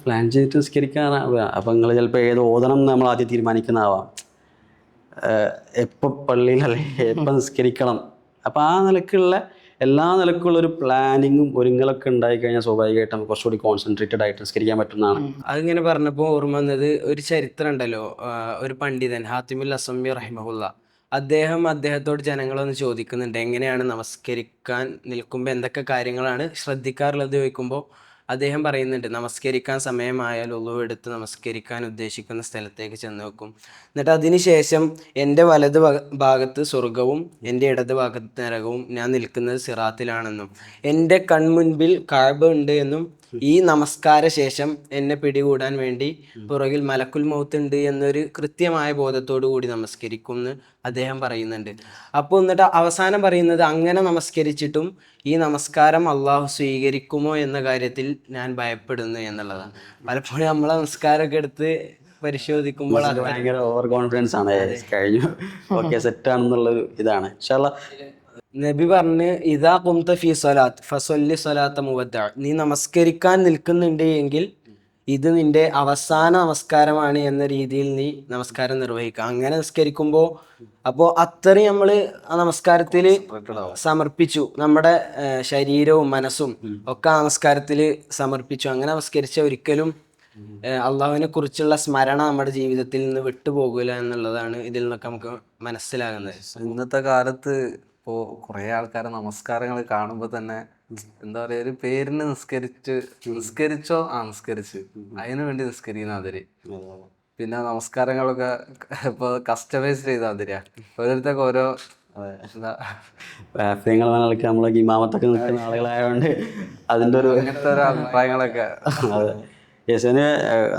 പ്ലാൻ ചെയ്തിട്ട് നിസ്കരിക്കാനാവുക. അപ്പം നിങ്ങൾ ചിലപ്പോൾ ഏത് ഓതണം എന്ന് നമ്മൾ ആദ്യം തീരുമാനിക്കുന്നതാവാം, എപ്പോൾ പള്ളിയിൽ അല്ലെങ്കിൽ എപ്പോൾ നിസ്കരിക്കണം. അപ്പം ആ നിലക്കുള്ള എല്ലാ നിലക്കുള്ളൊരു പ്ലാനിങ്ങും ഒരുങ്ങളൊക്കെ ഉണ്ടായിക്കഴിഞ്ഞാൽ സ്വാഭാവികമായിട്ട് നമുക്ക് കുറച്ചുകൂടി കോൺസെൻട്രേറ്റഡ് ആയിട്ട് നിസ്കരിക്കാൻ പറ്റുന്നതാണ്. അതിങ്ങനെ പറഞ്ഞപ്പോൾ ഓർമ്മ വന്നത് ഒരു ചരിത്രം ഉണ്ടല്ലോ, ഒരു പണ്ഡിതൻ ഹാത്തിമുൽ അസംബി റഹിമഹുല്ല, അദ്ദേഹത്തോട് ജനങ്ങളൊന്ന് ചോദിക്കുന്നുണ്ട്, എങ്ങനെയാണ് നമസ്കരിക്കാൻ നിൽക്കുമ്പോൾ എന്തൊക്കെ കാര്യങ്ങളാണ് ശ്രദ്ധിക്കാറുള്ളത് ചോദിക്കുമ്പോൾ അദ്ദേഹം പറയുന്നുണ്ട്, നമസ്കരിക്കാൻ സമയമായാൽ ഒളു എടുത്ത് നമസ്കരിക്കാൻ ഉദ്ദേശിക്കുന്ന സ്ഥലത്തേക്ക് ചെന്ന് വെക്കും. എന്നിട്ട് അതിന് ശേഷം എൻ്റെ വലത് ഭാഗത്ത് സ്വർഗവും എൻ്റെ ഇടത് ഭാഗത്ത് നരകവും, ഞാൻ നിൽക്കുന്നത് സിറാത്തിലാണെന്നും എൻ്റെ കൺമുൻപിൽ കഅബ ഉണ്ട് എന്നും ഈ നമസ്കാര ശേഷം എന്നെ പിടികൂടാൻ വേണ്ടി പുറകിൽ മലക്കുൽ മൗത്ത് ഉണ്ട് എന്നൊരു കൃത്യമായ ബോധത്തോടു കൂടി നമസ്കരിക്കും എന്ന് അദ്ദേഹം പറയുന്നുണ്ട്. അപ്പോൾ എന്നിട്ട് അവസാനം പറയുന്നത്, അങ്ങനെ നമസ്കരിച്ചിട്ടും ഈ നമസ്കാരം അള്ളാഹു സ്വീകരിക്കുമോ എന്ന കാര്യത്തിൽ ഞാൻ ഭയപ്പെടുന്നു എന്നുള്ളതാണ്. പലപ്പോഴും നമ്മളെ നമസ്കാരമൊക്കെ എടുത്ത് പരിശോധിക്കുമ്പോൾ ഭയങ്കര ഓവർ കോൺഫിഡൻസ് ആണ്, കഴിഞ്ഞു ഓക്കെ സെറ്റാണെന്നുള്ളൊരു ഇതാണ്. ഇൻഷാ അല്ലാ നബി പറഞ്ഞ്, ഇദാ ഖുംത ഫീ സ്വലാത്ത് ഫസല്ലി സ്വലാത്ത മുവദ്ദഅ, നീ നമസ്കരിക്കാൻ നിൽക്കുന്നുണ്ട് എങ്കിൽ ഇത് നിന്റെ അവസാന നമസ്കാരമാണ് എന്ന രീതിയിൽ നീ നമസ്കാരം നിർവഹിക്കുക. അങ്ങനെ നിസ്കരിക്കുമ്പോൾ അപ്പോൾ അത്രയും നമ്മൾ ആ നമസ്കാരത്തിൽ സമർപ്പിച്ചു, നമ്മുടെ ശരീരവും മനസ്സും ഒക്കെ ആ നമസ്കാരത്തിൽ സമർപ്പിച്ചു. അങ്ങനെ നമസ്കരിച്ച ഒരിക്കലും അള്ളാഹുവിനെ കുറിച്ചുള്ള സ്മരണ നമ്മുടെ ജീവിതത്തിൽ നിന്ന് വിട്ടുപോകില്ല എന്നുള്ളതാണ് ഇതിൽ നിന്നൊക്കെ നമുക്ക് മനസ്സിലാകുന്നത്. ഇന്നത്തെ കാലത്ത് ഇപ്പോൾ കുറേ ആൾക്കാരെ നമസ്കാരങ്ങൾ കാണുമ്പോൾ തന്നെ എന്താ പറയുക, ഒരു പേരിന് നിസ്കരിച്ചോ നിസ്കരിച്ച് അതിനു വേണ്ടി നിസ്കരിക്കുന്ന അതിര്. പിന്നെ നമസ്കാരങ്ങളൊക്കെ ഇപ്പോൾ കസ്റ്റമൈസ് ചെയ്ത അതിരാ, ഓരോരുത്തർക്ക് ഓരോ കളി നമ്മളൊക്കെ ഇമാമത്തൊക്കെ നിൽക്കുന്ന ആളുകളായതുകൊണ്ട് അതിൻ്റെ ഒരു അങ്ങനത്തെ ഒരു അഭിപ്രായങ്ങളൊക്കെ. അതെ, യേശുവിന്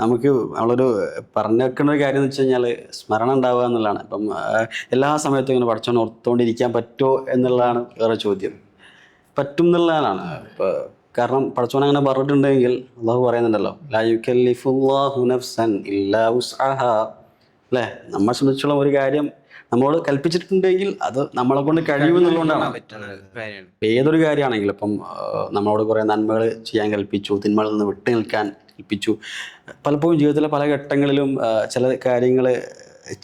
നമുക്ക് നമ്മളൊരു പറഞ്ഞു വെക്കുന്ന ഒരു കാര്യം എന്ന് വെച്ച് കഴിഞ്ഞാൽ സ്മരണ ഉണ്ടാവുക എന്നുള്ളതാണ്. അപ്പം എല്ലാ സമയത്തും ഇങ്ങനെ പഠിച്ചോണ്ട് ഓർത്തുകൊണ്ടിരിക്കാൻ പറ്റുമോ എന്നുള്ളതാണ് വേറെ ചോദ്യം. പറ്റും എന്നുള്ളതാണ്. ഇപ്പോൾ കാരണം പഠിച്ചോൻ അങ്ങനെ പറഞ്ഞിട്ടുണ്ടെങ്കിൽ അള്ളാഹു പറയുന്നുണ്ടല്ലോ, ലാ യുകല്ലിഫുല്ലാഹു നഫ്സൻ ഇല്ലാ വുസ്അഹാ, അല്ലേ? നമ്മളെ സംബന്ധിച്ചുള്ള ഒരു കാര്യം നമ്മളോട് കൽപ്പിച്ചിട്ടുണ്ടെങ്കിൽ അത് നമ്മളെ കൊണ്ട് കഴിയുമെന്നുള്ളതുകൊണ്ടാണ്. ഏതൊരു കാര്യമാണെങ്കിലും ഇപ്പം നമ്മളോട് കുറേ നന്മകൾ ചെയ്യാൻ കൽപ്പിച്ചു, തിന്മകളിൽ നിന്ന് വിട്ടു നിൽക്കാൻ കൽപ്പിച്ചു. പലപ്പോഴും ജീവിതത്തിലെ പല ഘട്ടങ്ങളിലും ചില കാര്യങ്ങൾ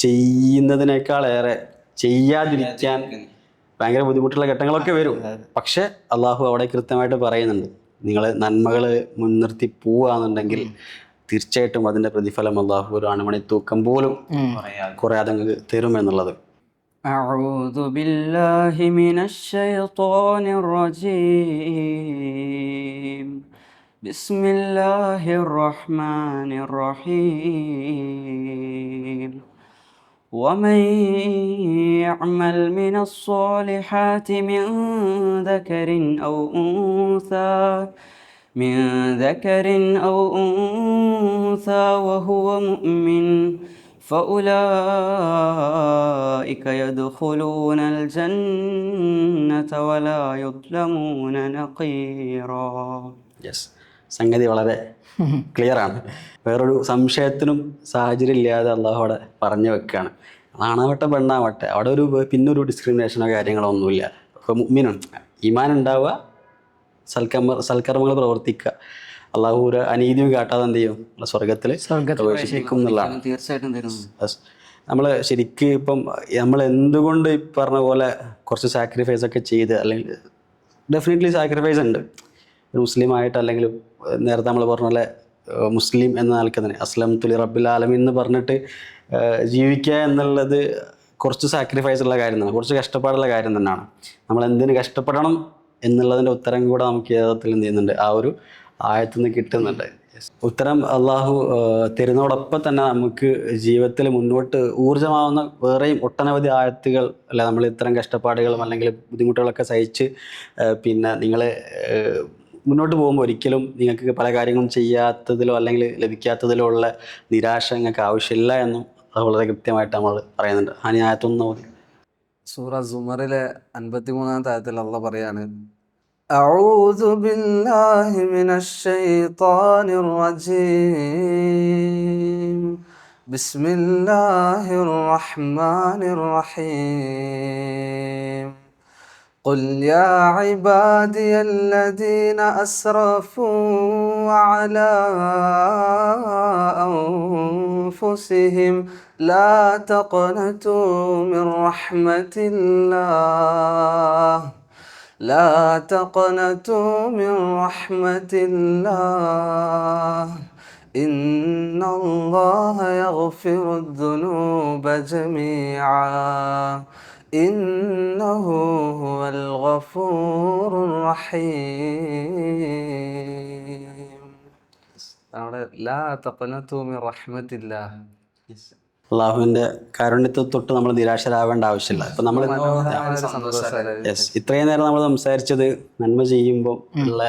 ചെയ്യുന്നതിനേക്കാളേറെ ചെയ്യാതിരിക്കാൻ ഭയങ്കര ബുദ്ധിമുട്ടുള്ള ഘട്ടങ്ങളൊക്കെ വരും. പക്ഷെ അള്ളാഹു അവിടെ കൃത്യമായിട്ട് പറയുന്നുണ്ട്, നിങ്ങൾ നന്മകൾ മുൻനിർത്തി പോവുകയാണെന്നുണ്ടെങ്കിൽ തീർച്ചയായിട്ടും അതിൻ്റെ പ്രതിഫലം അള്ളാഹു ഒരു അണുമണി തൂക്കം പോലും കുറയാതെ തരുമെന്നുള്ളത്. أعوذ بالله من الشيطان الرجيم بسم الله الرحمن الرحيم ومن يعمل من الصالحات من ذكر أو أنثى وهو مؤمن فأولئك يدخلون الجنة ولا يظلمون نقيرا. യെസ്, സംഗതി വളരെ ക്ലിയറാണ്. വേറൊരു സംശയത്തിനും സാഹചര്യം ഇല്ലാതെ അള്ളാഹു അവിടെ പറഞ്ഞു വെക്കുകയാണ്. ആണാവട്ടെ പെണ്ണാവട്ടെ അവിടെ ഒരു പിന്നൊരു ഡിസ്ക്രിമിനേഷനോ കാര്യങ്ങളോ ഒന്നുമില്ല. ഇപ്പോൾ മുഅ്മിനാണ്, ഈമാൻ ഉണ്ടാവുക, സൽക്കർമ്മങ്ങൾ പ്രവർത്തിക്കുക, അള്ളാഹു ഒരു അനീതിയും കാട്ടാതെ എന്ത് ചെയ്യും, സ്വർഗത്തിൽ പ്രവേശിപ്പിക്കും എന്നുള്ളതാണ്. തീർച്ചയായിട്ടും തരുന്നു. നമ്മൾ ശരിക്ക് ഇപ്പം നമ്മൾ എന്തുകൊണ്ട് ഈ പറഞ്ഞ പോലെ കുറച്ച് സാക്രിഫൈസ് ഒക്കെ ചെയ്ത്, അല്ലെങ്കിൽ ഡെഫിനറ്റ്ലി സാക്രിഫൈസ് ഉണ്ട്. ഒരു മുസ്ലിം ആയിട്ട്, അല്ലെങ്കിൽ നേരത്തെ നമ്മൾ പറഞ്ഞ പോലെ മുസ്ലിം എന്ന നിലയ്ക്ക് തന്നെ അസ്ലം തുലി റബ്ബിൽ ആലമീൻ എന്ന് പറഞ്ഞിട്ട് ജീവിക്കുക എന്നുള്ളത് കുറച്ച് സാക്രിഫൈസ് ഉള്ള കാര്യം തന്നെ, കുറച്ച് കഷ്ടപ്പാടുള്ള കാര്യം തന്നെയാണ്. നമ്മൾ എന്തിന് കഷ്ടപ്പെടണം എന്നുള്ളതിൻ്റെ ഉത്തരം കൂടെ നമുക്ക് യഥാർത്ഥത്തിൽ എന്ത് ചെയ്യുന്നുണ്ട്, ആ ഒരു ആയത്തിൽ നിന്ന് കിട്ടുന്നുണ്ട്. ഉത്തരം അള്ളാഹു തരുന്നതോടൊപ്പം തന്നെ നമുക്ക് ജീവിതത്തിൽ മുന്നോട്ട് ഊർജ്ജമാവുന്ന വേറെയും ഒട്ടനവധി ആയത്തുകൾ, അല്ല നമ്മൾ ഇത്തരം കഷ്ടപ്പാടുകളും അല്ലെങ്കിൽ ബുദ്ധിമുട്ടുകളൊക്കെ സഹിച്ച് പിന്നെ നിങ്ങൾ മുന്നോട്ട് പോകുമ്പോൾ ഒരിക്കലും നിങ്ങൾക്ക് പല കാര്യങ്ങളും ചെയ്യാത്തതിലോ അല്ലെങ്കിൽ ലഭിക്കാത്തതിലോ ഉള്ള നിരാശ നിങ്ങൾക്ക് ആവശ്യമില്ല എന്നും അത് വളരെ കൃത്യമായിട്ട് നമ്മൾ പറയുന്നുണ്ട്. ഹാനി ആയത്തൊന്നും മതി. സൂറ സുമറിലെ 53-ാമത്തെ ആയത്തിൽ അള്ളാഹ് പറയാണ്, അഊദു ബില്ലാഹി മിനശ് ശൈത്വാനിർ റജീം ബിസ്മില്ലാഹിർ റഹ്മാനിർ റഹീം ഖുൽ യാ ഇബാദിയല്ലദീന അസ്റഫൂ അലാ അൻഫുസിഹിം ലാ തഖ്നതൂ മിർ റഹ്മത്തില്ലാഹ് لا تقنطوا من رحمة الله إن الله يغفر الذنوب جميعا إنه هو الغفور الرحيم. അവിടെ ലാ തഖ്നതു മിൻ റഹ്മത്തില്ലാഹ്, അള്ളാഹുവിൻ്റെ കാരുണ്യത്തെ തൊട്ട് നമ്മൾ നിരാശരാവേണ്ട ആവശ്യമില്ല. ഇപ്പം നമ്മൾ യെസ്, ഇത്രയും നേരം നമ്മൾ സംസാരിച്ചത് നന്മ ചെയ്യുമ്പോൾ ഉള്ള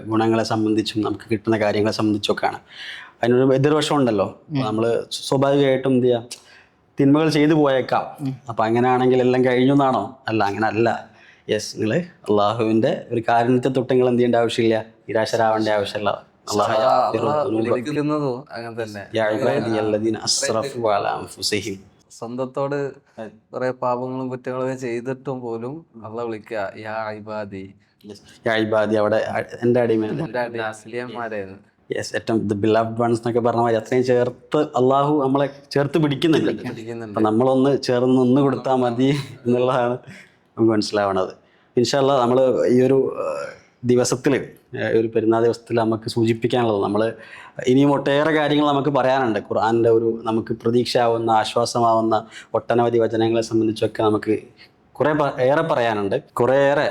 ഗുണങ്ങളെ സംബന്ധിച്ചും നമുക്ക് കിട്ടുന്ന കാര്യങ്ങളെ സംബന്ധിച്ചൊക്കെയാണ്. അതിനൊരു എതിർവശം ഉണ്ടല്ലോ. നമ്മൾ സ്വാഭാവികമായിട്ടും എന്ത് ചെയ്യാം, തിന്മകൾ ചെയ്തു പോയേക്കാം. അപ്പം അങ്ങനെയാണെങ്കിൽ എല്ലാം കഴിഞ്ഞു എന്നാണോ? അല്ല, അങ്ങനെ അല്ല. യെസ്, നിങ്ങൾ അള്ളാഹുവിൻ്റെ ഒരു കാരുണ്യത്തെ തൊട്ട് നിങ്ങൾ എന്ത് ചെയ്യേണ്ട ആവശ്യമില്ല, നിരാശരാവേണ്ട ആവശ്യമില്ല. വിളിക്കുന്നതും അങ്ങനെ തന്നെ. സ്വന്തത്തോട് കുറെ പാപങ്ങളും കുറ്റങ്ങളൊക്കെ ചെയ്തിട്ടും പോലും അള്ളാഹ് വിളിക്കുക യാ ഇബാദി. അവിടെ എൻ്റെ അടിമയാണ്, അസ്ലിയന്മാരായിരുന്നു. യെസ്, ഏറ്റവും ദ ബിലവ്ഡ് വൺസ് എന്നൊക്കെ പറഞ്ഞ മാതിരി അത്രയും ചേർത്ത് അള്ളാഹു നമ്മളെ ചേർത്ത് പിടിക്കുന്നുണ്ട്. അപ്പം നമ്മളൊന്ന് ചേർന്ന് നിന്ന് കൊടുത്താൽ മതി എന്നുള്ളതാണ് നമുക്ക് മനസ്സിലാവണത്. ഇൻഷാ അല്ലാഹ് നമ്മൾ ഈ ഒരു ദിവസത്തിൽ, ഒരു പെരുന്നാൾ ദിവസത്തിൽ നമുക്ക് സൂചിപ്പിക്കാനുള്ളത്, നമ്മൾ ഇനിയും ഒട്ടേറെ കാര്യങ്ങൾ നമുക്ക് പറയാനുണ്ട്. ഖുർആൻ്റെ ഒരു നമുക്ക് പ്രതീക്ഷയാവുന്ന, ആശ്വാസമാവുന്ന ഒട്ടനവധി വചനങ്ങളെ സംബന്ധിച്ചൊക്കെ നമുക്ക് ഏറെ പറയാനുണ്ട്. കുറേയേറെ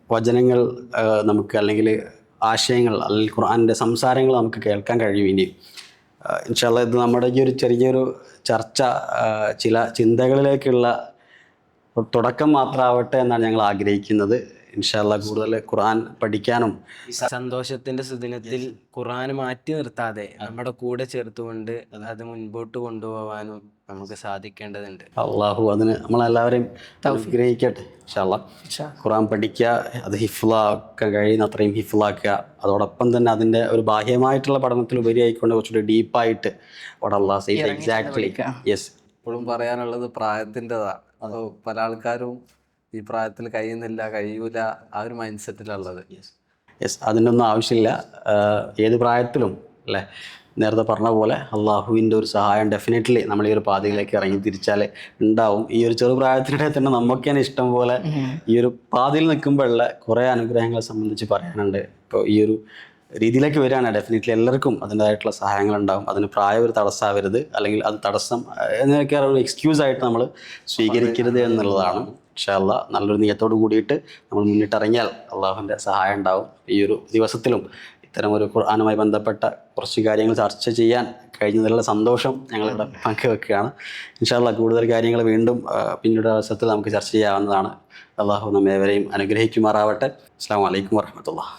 വചനങ്ങൾ നമുക്ക്, അല്ലെങ്കിൽ ആശയങ്ങൾ, അല്ലെങ്കിൽ ഖുർആൻ്റെ സംസാരങ്ങൾ നമുക്ക് കേൾക്കാൻ കഴിയും ഇനിയും. ഇൻഷാ അല്ലാഹ് ഇത് നമ്മുടെ ഈ ഒരു ചെറിയൊരു ചർച്ച ചില ചിന്തകളിലേക്കുള്ള തുടക്കം മാത്രമാവട്ടെ എന്നാണ് ഞങ്ങൾ ആഗ്രഹിക്കുന്നത്. ഇൻഷാ അല്ലാഹ് കൂടുതൽ ഖുർആൻ പഠിക്കാനും സന്തോഷത്തിന്റെ സുദിനത്തിൽ ഖുർആൻ മാറ്റി നിർത്താതെ നമ്മുടെ കൂടെ ചേർത്തുകൊണ്ട് അത് മുൻപോട്ട് കൊണ്ടുപോകാനും നമുക്ക് സാധിക്കേണ്ടതുണ്ട്. അള്ളാഹു അതിന് നമ്മളെല്ലാവരെയും അനുഗ്രഹിക്കട്ടെ. ഇൻഷാ അല്ലാഹ് ഖുർആൻ പഠിക്കുക, അത് ഹിഫ്ളാക്കാൻ കഴിയുന്ന അത്രയും ഹിഫ്ളാക്കുക. അതോടൊപ്പം തന്നെ അതിൻ്റെ ഒരു ബാഹ്യമായിട്ടുള്ള പഠനത്തിൽ ഉപരിയായിക്കൊണ്ട് കുറച്ചുകൂടി ഡീപ്പായിട്ട് അവിടെ അള്ളാഹ് സേഫ് എക്സാക്ട്ലി. യെസ്, ഇപ്പോഴും പറയാനുള്ളത് പ്രായത്തിൻ്റെതാണ്. അപ്പോൾ പല ആൾക്കാരും ഈ പ്രായത്തിൽ കഴിയൂല, ആ ഒരു മൈൻഡ് സെറ്റിലുള്ളത്. യെസ്, അതിനൊന്നും ആവശ്യമില്ല. ഏത് പ്രായത്തിലും അല്ലേ, നേരത്തെ പറഞ്ഞ പോലെ അള്ളാഹുവിൻ്റെ ഒരു സഹായം ഡെഫിനറ്റ്ലി നമ്മൾ ഈ ഒരു പാതയിലേക്ക് ഇറങ്ങി തിരിച്ചാൽ ഉണ്ടാവും. ഈ ഒരു ചെറുപ്രായത്തിനിടെ തന്നെ നമുക്ക് തന്നെ ഇഷ്ടം പോലെ ഈ ഒരു പാതയിൽ നിൽക്കുമ്പോഴുള്ള കുറേ അനുഗ്രഹങ്ങളെ സംബന്ധിച്ച് പറയാനുണ്ട്. ഇപ്പോൾ ഈ ഒരു രീതിയിലേക്ക് വരികയാണ് ഡെഫിനറ്റ്ലി എല്ലാവർക്കും അതിൻ്റെതായിട്ടുള്ള സഹായങ്ങളുണ്ടാകും. അതിന് പ്രായം ഒരു തടസ്സമാവരുത്, അല്ലെങ്കിൽ അത് തടസ്സം എന്നൊക്കെ ഒരു എക്സ്ക്യൂസായിട്ട് നമ്മൾ സ്വീകരിക്കരുത് എന്നുള്ളതാണ്. ഇൻഷാ അല്ലാഹ് നല്ലൊരു നിയത്തോട് കൂടിയിട്ട് നമ്മൾ മുന്നിട്ടിറങ്ങിയാൽ അള്ളാഹുവിൻ്റെ സഹായം ഉണ്ടാവും. ഈ ഒരു ദിവസത്തിലും ഇത്തരം ഒരു ഖുർആനുമായി ബന്ധപ്പെട്ട കുറച്ച് കാര്യങ്ങൾ ചർച്ച ചെയ്യാൻ കഴിഞ്ഞതിലുള്ള സന്തോഷം ഞങ്ങളിവിടെ പങ്കുവെക്കുകയാണ്. ഇൻഷാ അല്ലാഹ് കൂടുതൽ കാര്യങ്ങൾ വീണ്ടും പിന്നീട് അവസരത്തിൽ നമുക്ക് ചർച്ച ചെയ്യാവുന്നതാണ്. അള്ളാഹു നമ്മേവരെയും അനുഗ്രഹിക്കുമാറാവട്ടെ. അസ്സലാമു അലൈക്കും വറഹ്മത്തുള്ളാഹി.